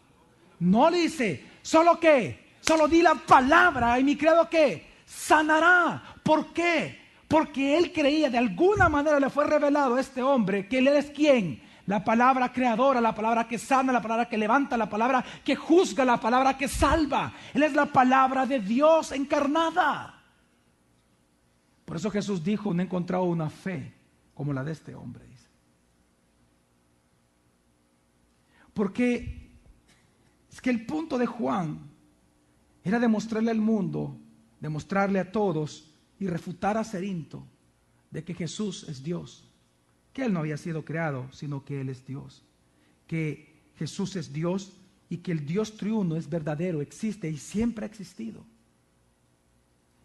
No le dice, ¿solo qué? Solo di la palabra y mi credo ¿qué? Sanará. ¿Por qué? Porque él creía, de alguna manera le fue revelado a este hombre que él es ¿quién? La palabra creadora, la palabra que sana, la palabra que levanta, la palabra que juzga, la palabra que salva. Él es la palabra de Dios encarnada. Por eso Jesús dijo, no he encontrado una fe como la de este hombre, dice. Porque es que el punto de Juan era demostrarle al mundo, demostrarle a todos y refutar a Cerinto de que Jesús es Dios. Que Él no había sido creado, sino que Él es Dios. Que Jesús es Dios y que el Dios triuno es verdadero, existe y siempre ha existido.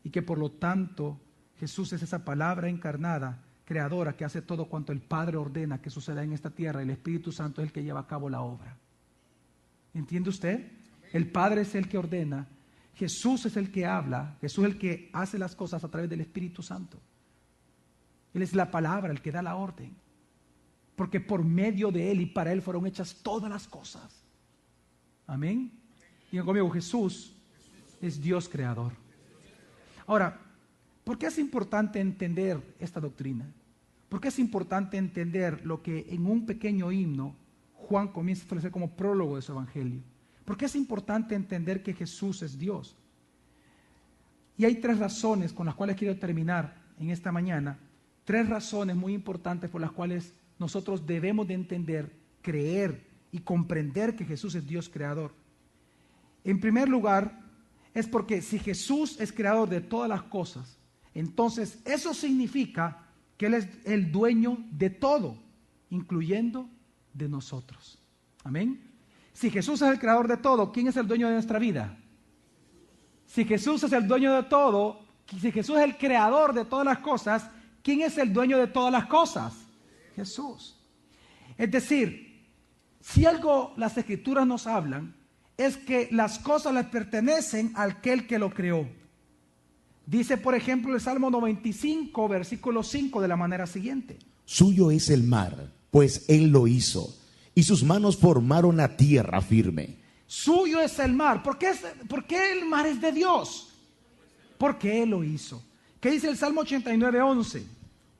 Y que por lo tanto Jesús es esa palabra encarnada, creadora, que hace todo cuanto el Padre ordena que suceda en esta tierra. El Espíritu Santo es el que lleva a cabo la obra. ¿Entiende usted? El Padre es el que ordena, Jesús es el que habla, Jesús es el que hace las cosas a través del Espíritu Santo. Él es la palabra, el que da la orden. Porque por medio de Él y para Él fueron hechas todas las cosas. Amén. Digan conmigo, Jesús es Dios creador. Ahora, ¿por qué es importante entender esta doctrina? ¿Por qué es importante entender lo que en un pequeño himno Juan comienza a establecer como prólogo de su evangelio? ¿Por qué es importante entender que Jesús es Dios? Y hay 3 razones con las cuales quiero terminar en esta mañana. 3 razones muy importantes por las cuales nosotros debemos de entender, creer y comprender que Jesús es Dios creador. En primer lugar, es porque si Jesús es creador de todas las cosas, entonces eso significa que Él es el dueño de todo, incluyendo de nosotros. Amén. Si Jesús es el creador de todo, ¿quién es el dueño de nuestra vida? Si Jesús es el dueño de todo, si Jesús es el creador de todas las cosas, ¿quién es el dueño de todas las cosas? Jesús. Es decir, si algo las Escrituras nos hablan, es que las cosas les pertenecen a aquel que lo creó. Dice, por ejemplo, el Salmo 95, versículo 5, de la manera siguiente. Suyo es el mar, pues Él lo hizo, y sus manos formaron la tierra firme. Suyo es el mar. ¿Por qué el mar es de Dios? Porque Él lo hizo. ¿Qué dice el Salmo 89, 11?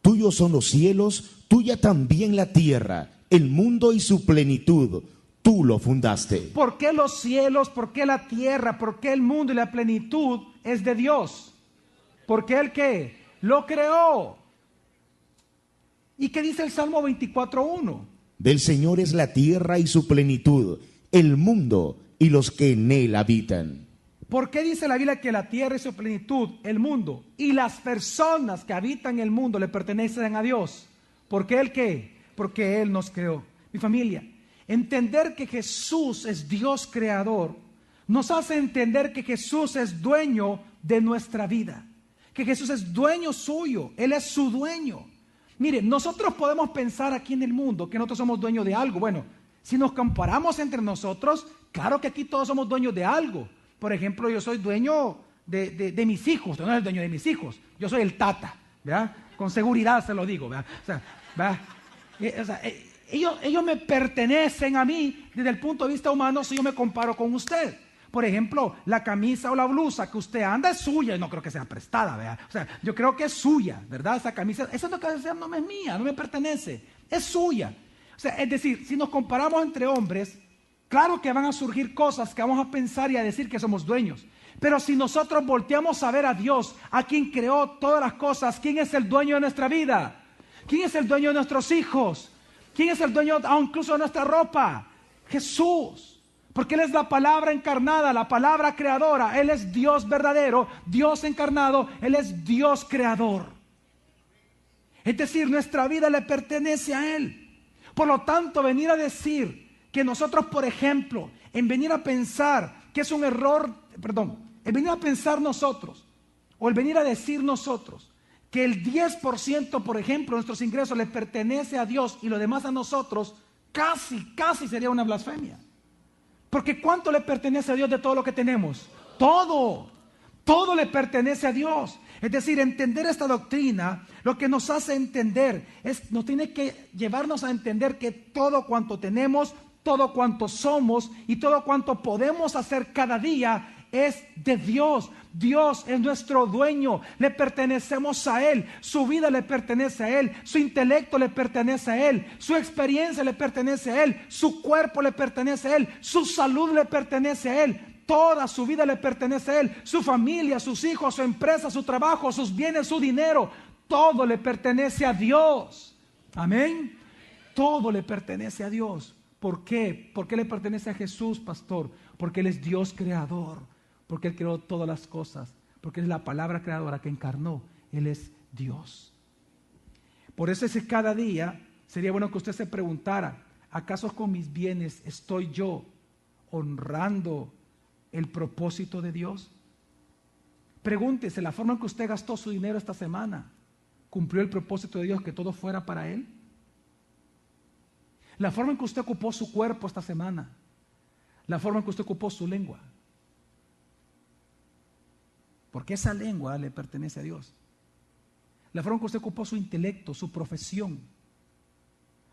Tuyos son los cielos, tuya también la tierra, el mundo y su plenitud. Tú lo fundaste. ¿Por qué los cielos? ¿Por qué la tierra? ¿Por qué el mundo y la plenitud es de Dios? ¿Por qué Él qué? Lo creó. ¿Y qué dice el Salmo 24:1? Del Señor es la tierra y su plenitud, el mundo y los que en él habitan. ¿Por qué dice la Biblia que la tierra y su plenitud, el mundo y las personas que habitan el mundo le pertenecen a Dios? ¿Por qué Él qué? Porque Él nos creó. Mi familia, entender que Jesús es Dios creador nos hace entender que Jesús es dueño de nuestra vida, que Jesús es dueño suyo, Él es su dueño. Mire, nosotros podemos pensar aquí en el mundo que nosotros somos dueños de algo. Bueno, si nos comparamos entre nosotros, claro que aquí todos somos dueños de algo. Por ejemplo, yo soy dueño de mis hijos. Usted no es el dueño de mis hijos. Yo soy el tata, ¿verdad? Con seguridad se lo digo, ¿verdad? Ellos me pertenecen a mí desde el punto de vista humano si yo me comparo con usted. Por ejemplo, la camisa o la blusa que usted anda es suya y no creo que sea prestada, ¿verdad? O sea, yo creo que es suya, ¿verdad? Esa camisa, esa no es mía, no me pertenece, es suya. O sea, es decir, si nos comparamos entre hombres, claro que van a surgir cosas que vamos a pensar y a decir que somos dueños. Pero si nosotros volteamos a ver a Dios, a quien creó todas las cosas, ¿quién es el dueño de nuestra vida? ¿Quién es el dueño de nuestros hijos? ¿Quién es el dueño incluso de nuestra ropa? Jesús. Porque Él es la palabra encarnada, la palabra creadora. Él es Dios verdadero, Dios encarnado. Él es Dios creador. Es decir, nuestra vida le pertenece a Él. Por lo tanto, venir a decir que nosotros, por ejemplo, en venir a pensar que es un error, en venir a pensar nosotros, o el venir a decir nosotros, que el 10%, por ejemplo, de nuestros ingresos le pertenece a Dios y lo demás a nosotros, casi sería una blasfemia. Porque ¿cuánto le pertenece a Dios de todo lo que tenemos? Todo le pertenece a Dios. Es decir, entender esta doctrina, lo que nos hace entender, nos tiene que llevarnos a entender que todo cuanto tenemos, todo cuanto somos y todo cuanto podemos hacer cada día es de Dios. Dios es nuestro dueño, le pertenecemos a Él, su vida le pertenece a Él, su intelecto le pertenece a Él, su experiencia le pertenece a Él, su cuerpo le pertenece a Él, su salud le pertenece a Él, toda su vida le pertenece a Él, su familia, sus hijos, su empresa, su trabajo, sus bienes, su dinero, todo le pertenece a Dios. Amén. Todo le pertenece a Dios. ¿Por qué? ¿Por qué le pertenece a Jesús, pastor? Porque Él es Dios creador, porque Él creó todas las cosas, porque es la palabra creadora que encarnó. Él es Dios. Por eso es que cada día sería bueno que usted se preguntara, ¿acaso con mis bienes estoy yo honrando el propósito de Dios? Pregúntese, ¿la forma en que usted gastó su dinero esta semana cumplió el propósito de Dios, que todo fuera para Él? La forma en que usted ocupó su cuerpo esta semana, la forma en que usted ocupó su lengua, porque esa lengua le pertenece a Dios. La forma en que usted ocupó su intelecto, su profesión,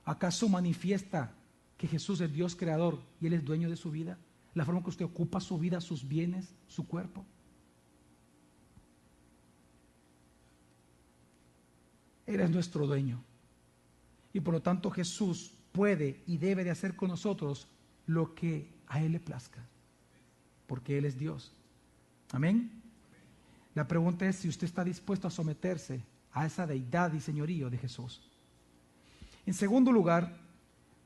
¿acaso manifiesta que Jesús es Dios creador y Él es dueño de su vida? La forma en que usted ocupa su vida, sus bienes, su cuerpo. Él es nuestro dueño. Y por lo tanto Jesús puede y debe de hacer con nosotros lo que a Él le plazca, porque Él es Dios. Amén. La pregunta es si usted está dispuesto a someterse a esa deidad y señorío de Jesús. En segundo lugar,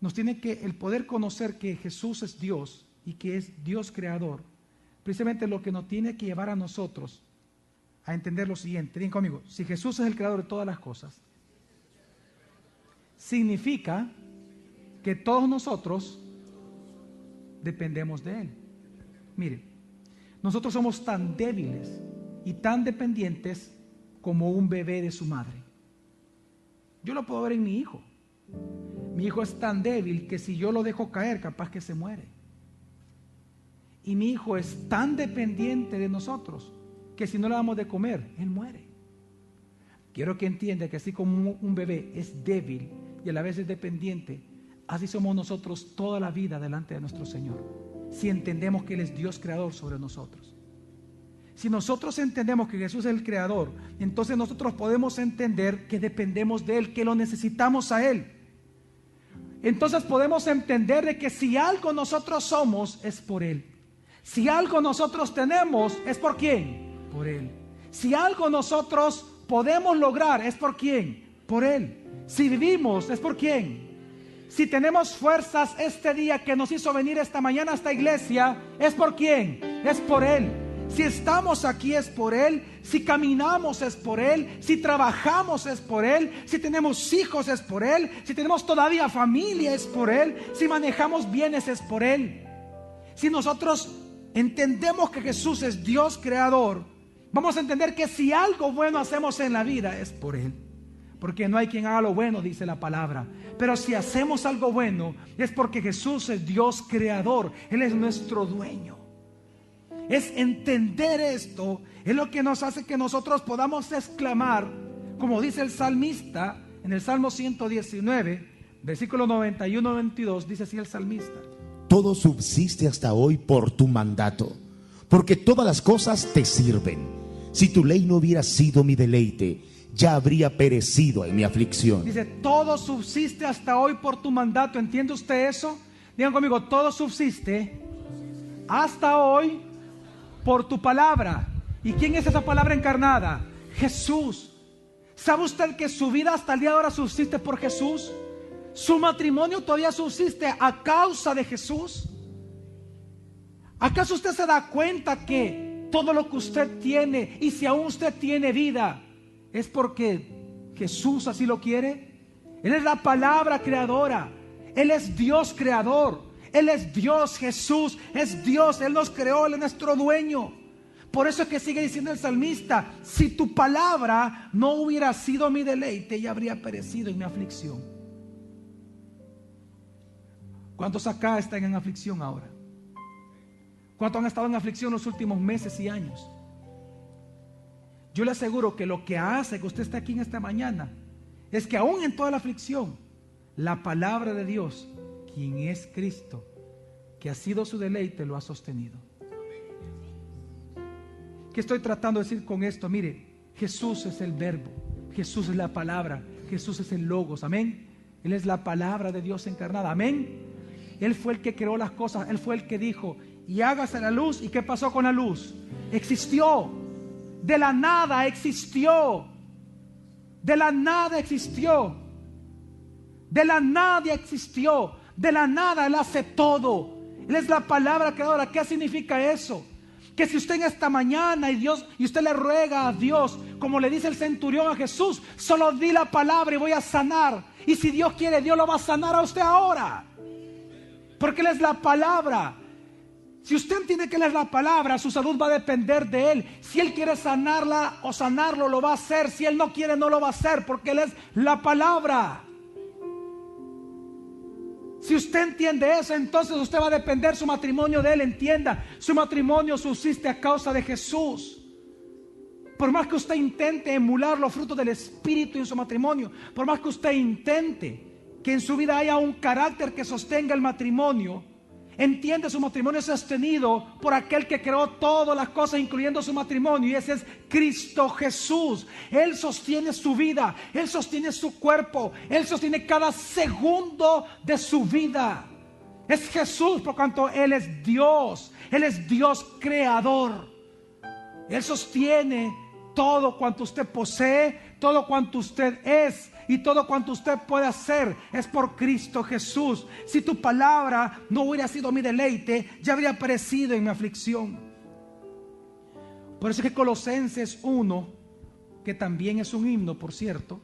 nos tiene que el poder conocer que Jesús es Dios y que es Dios creador, precisamente lo que nos tiene que llevar a nosotros a entender lo siguiente. Digan conmigo, si Jesús es el creador de todas las cosas, significa que todos nosotros dependemos de Él. Mire, nosotros somos tan débiles y tan dependientes como un bebé de su madre. Yo lo puedo ver en mi hijo. Mi hijo es tan débil que si yo lo dejo caer, capaz que se muere. Y mi hijo es tan dependiente de nosotros que si no le damos de comer, él muere. Quiero que entienda que así como un bebé es débil y a la vez es dependiente, así somos nosotros toda la vida delante de nuestro Señor, si entendemos que Él es Dios creador sobre nosotros. Si nosotros entendemos que Jesús es el creador, entonces nosotros podemos entender que dependemos de Él, que lo necesitamos a Él. Entonces podemos entender de que si algo nosotros somos, es por Él. Si algo nosotros tenemos, es por ¿quién? Por Él. Si algo nosotros podemos lograr, es por ¿quién? Por Él. Si vivimos, es por ¿quién? Si tenemos fuerzas este día que nos hizo venir esta mañana a esta iglesia, ¿es por quién? Es por Él. Si estamos aquí es por Él, si caminamos es por Él, si trabajamos es por Él, si tenemos hijos es por Él, si tenemos todavía familia es por Él, si manejamos bienes es por Él. Si nosotros entendemos que Jesús es Dios creador, vamos a entender que si algo bueno hacemos en la vida es por Él. Porque no hay quien haga lo bueno, dice la palabra. Pero si hacemos algo bueno, es porque Jesús es Dios creador. Él es nuestro dueño. Es entender esto, es lo que nos hace que nosotros podamos exclamar, como dice el salmista en el Salmo 119, versículo 91-92, dice así el salmista: todo subsiste hasta hoy por tu mandato, porque todas las cosas te sirven. Si tu ley no hubiera sido mi deleite, ya habría perecido en mi aflicción. Dice, todo subsiste hasta hoy por tu mandato. ¿Entiende usted eso? Digan conmigo, todo subsiste hasta hoy por tu palabra. ¿Y quién es esa palabra encarnada? Jesús. ¿Sabe usted que su vida hasta el día de ahora subsiste por Jesús? Su matrimonio todavía subsiste a causa de Jesús. ¿Acaso usted se da cuenta que todo lo que usted tiene, y si aún usted tiene vida, es porque Jesús así lo quiere? Él es la palabra creadora. Él es Dios creador. Él es Dios. Jesús es Dios. Él nos creó. Él es nuestro dueño. Por eso es que sigue diciendo el salmista: si tu palabra no hubiera sido mi deleite, ya habría perecido en mi aflicción. ¿Cuántos acá están en aflicción ahora? ¿Cuántos han estado en aflicción los últimos meses y años? Yo le aseguro que lo que hace que usted esté aquí en esta mañana es que aún en toda la aflicción, la palabra de Dios, quien es Cristo, que ha sido su deleite, lo ha sostenido. ¿Qué estoy tratando de decir con esto? Mire, Jesús es el verbo, Jesús es la palabra, Jesús es el logos, amén. Él es la palabra de Dios encarnada, amén. Él fue el que creó las cosas, Él fue el que dijo, y hágase la luz. ¿Y qué pasó con la luz? Existió, de la nada existió, de la nada existió, de la nada existió, de la nada Él hace todo. Él es la palabra creadora. ¿Qué significa eso? Que si usted en esta mañana y usted le ruega a Dios, como le dice el centurión a Jesús, solo di la palabra y voy a sanar. Y si Dios quiere, Dios lo va a sanar a usted ahora, porque Él es la palabra. Si usted entiende que Él es la palabra, su salud va a depender de Él. Si Él quiere sanarla o sanarlo, lo va a hacer. Si Él no quiere, no lo va a hacer, porque Él es la palabra. Si usted entiende eso, entonces usted va a depender su matrimonio de Él. Entienda, su matrimonio subsiste a causa de Jesús. Por más que usted intente emular los frutos del Espíritu en su matrimonio, por más que usted intente que en su vida haya un carácter que sostenga el matrimonio, entiende, su matrimonio es sostenido por aquel que creó todas las cosas, incluyendo su matrimonio, y ese es Cristo Jesús. Él sostiene su vida, Él sostiene su cuerpo, Él sostiene cada segundo de su vida. Es Jesús, por cuanto Él es Dios creador. Él sostiene todo cuanto usted posee, todo cuanto usted es y todo cuanto usted puede hacer. Es por Cristo Jesús. Si tu palabra no hubiera sido mi deleite, ya habría perecido en mi aflicción. Por eso es que Colosenses 1, que también es un himno, por cierto,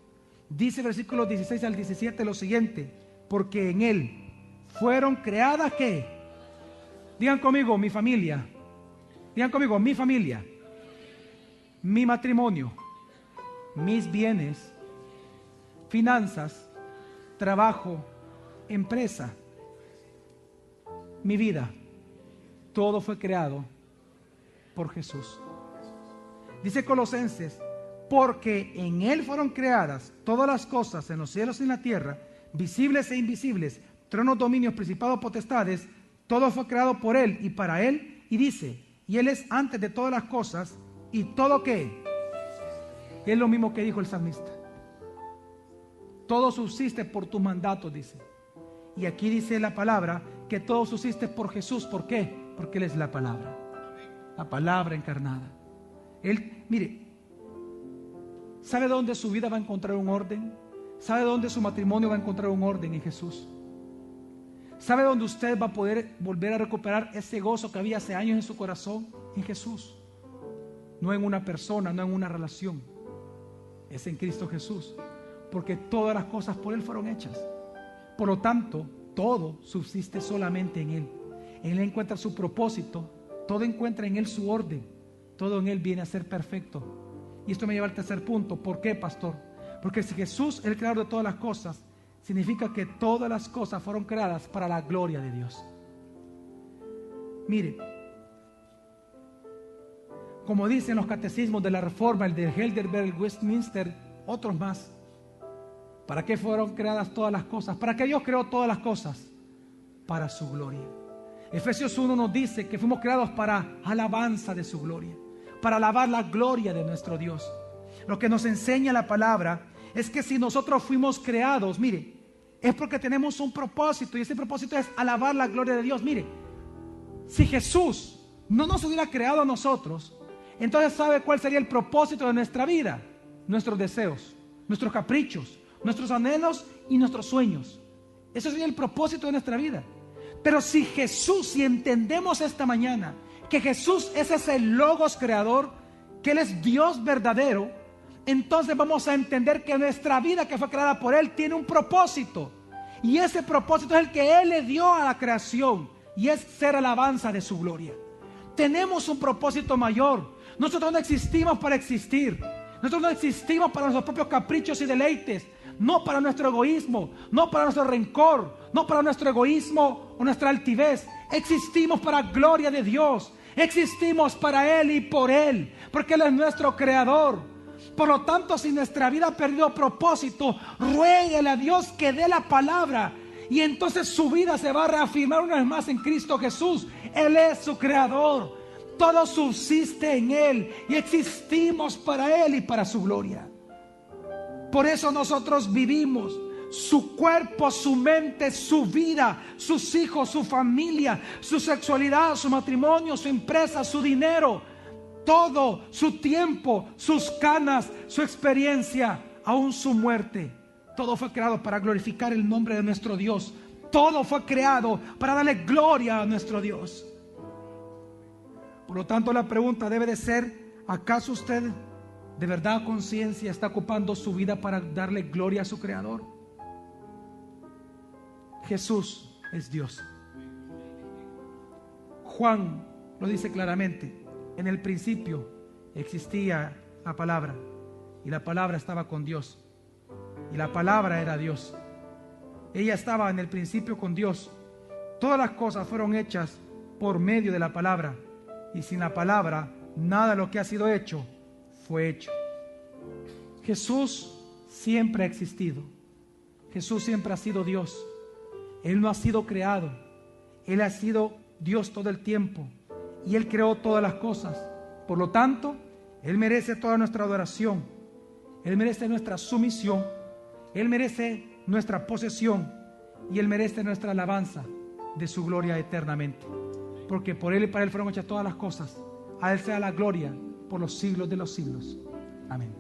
dice versículos 16 al 17 lo siguiente: porque en Él fueron creadas, ¿qué? Digan conmigo, mi familia. Digan conmigo, mi familia, mi matrimonio, mis bienes, finanzas, trabajo, empresa, mi vida. Todo fue creado por Jesús. Dice Colosenses, porque en Él fueron creadas todas las cosas en los cielos y en la tierra, visibles e invisibles, tronos, dominios, principados, potestades. Todo fue creado por Él y para Él. Y dice, y Él es antes de todas las cosas, y todo ¿qué? Es lo mismo que dijo el salmista. Todo subsiste por tus mandatos, dice. Y aquí dice la palabra que todo subsiste por Jesús. ¿Por qué? Porque Él es la palabra encarnada. Él, mire, ¿sabe dónde su vida va a encontrar un orden? ¿Sabe dónde su matrimonio va a encontrar un orden? En Jesús. ¿Sabe dónde usted va a poder volver a recuperar ese gozo que había hace años en su corazón? En Jesús. No en una persona, no en una relación. Es en Cristo Jesús. Porque todas las cosas por Él fueron hechas. Por lo tanto, todo subsiste solamente en Él. En Él encuentra su propósito. Todo encuentra en Él su orden. Todo en Él viene a ser perfecto. Y esto me lleva al tercer punto. ¿Por qué, pastor? Porque si Jesús es el creador de todas las cosas, significa que todas las cosas fueron creadas para la gloria de Dios. Mire, como dicen los catecismos de la Reforma, el de Heidelberg, el Westminster, otros más, ¿para qué fueron creadas todas las cosas? ¿Para qué Dios creó todas las cosas? Para su gloria. Efesios 1 nos dice que fuimos creados para alabanza de su gloria, para alabar la gloria de nuestro Dios. Lo que nos enseña la palabra es que si nosotros fuimos creados, mire, es porque tenemos un propósito, y ese propósito es alabar la gloria de Dios. Mire, si Jesús no nos hubiera creado a nosotros, entonces ¿sabe cuál sería el propósito de nuestra vida? Nuestros deseos, nuestros caprichos, nuestros anhelos y nuestros sueños. Ese sería el propósito de nuestra vida. Pero si Jesús, si entendemos esta mañana que Jesús es ese logos creador, que Él es Dios verdadero, entonces vamos a entender que nuestra vida, que fue creada por Él, tiene un propósito. Y ese propósito es el que Él le dio a la creación, y es ser alabanza de su gloria. Tenemos un propósito mayor. Nosotros no existimos para existir. Nosotros no existimos para nuestros propios caprichos y deleites. No para nuestro egoísmo, no para nuestro rencor, no para nuestro egoísmo o nuestra altivez. Existimos para gloria de Dios. Existimos para Él y por Él, porque Él es nuestro creador. Por lo tanto, si nuestra vida ha perdido propósito, ruéguele a Dios que dé la palabra, y entonces su vida se va a reafirmar una vez más en Cristo Jesús. Él es su creador. Todo subsiste en Él y existimos para Él y para su gloria. Por eso nosotros vivimos. Su cuerpo, su mente, su vida, sus hijos, su familia, su sexualidad, su matrimonio, su empresa, su dinero, todo, su tiempo, sus canas, su experiencia, aún su muerte. Todo fue creado para glorificar el nombre de nuestro Dios. Todo fue creado para darle gloria a nuestro Dios. Por lo tanto, la pregunta debe de ser: ¿acaso usted de verdad a conciencia está ocupando su vida para darle gloria a su Creador? Jesús es Dios. Juan lo dice claramente: en el principio existía la palabra, y la palabra estaba con Dios, y la palabra era Dios. Ella estaba en el principio con Dios. Todas las cosas fueron hechas por medio de la palabra, y sin la palabra nada de lo que ha sido hecho fue hecho. Jesús siempre ha existido. Jesús siempre ha sido Dios. Él no ha sido creado. Él ha sido Dios todo el tiempo, y Él creó todas las cosas. Por lo tanto, Él merece toda nuestra adoración. Él merece nuestra sumisión. Él merece nuestra posesión, y Él merece nuestra alabanza de su gloria eternamente. Porque por Él y para Él fueron hechas todas las cosas. A Él sea la gloria por los siglos de los siglos. Amén.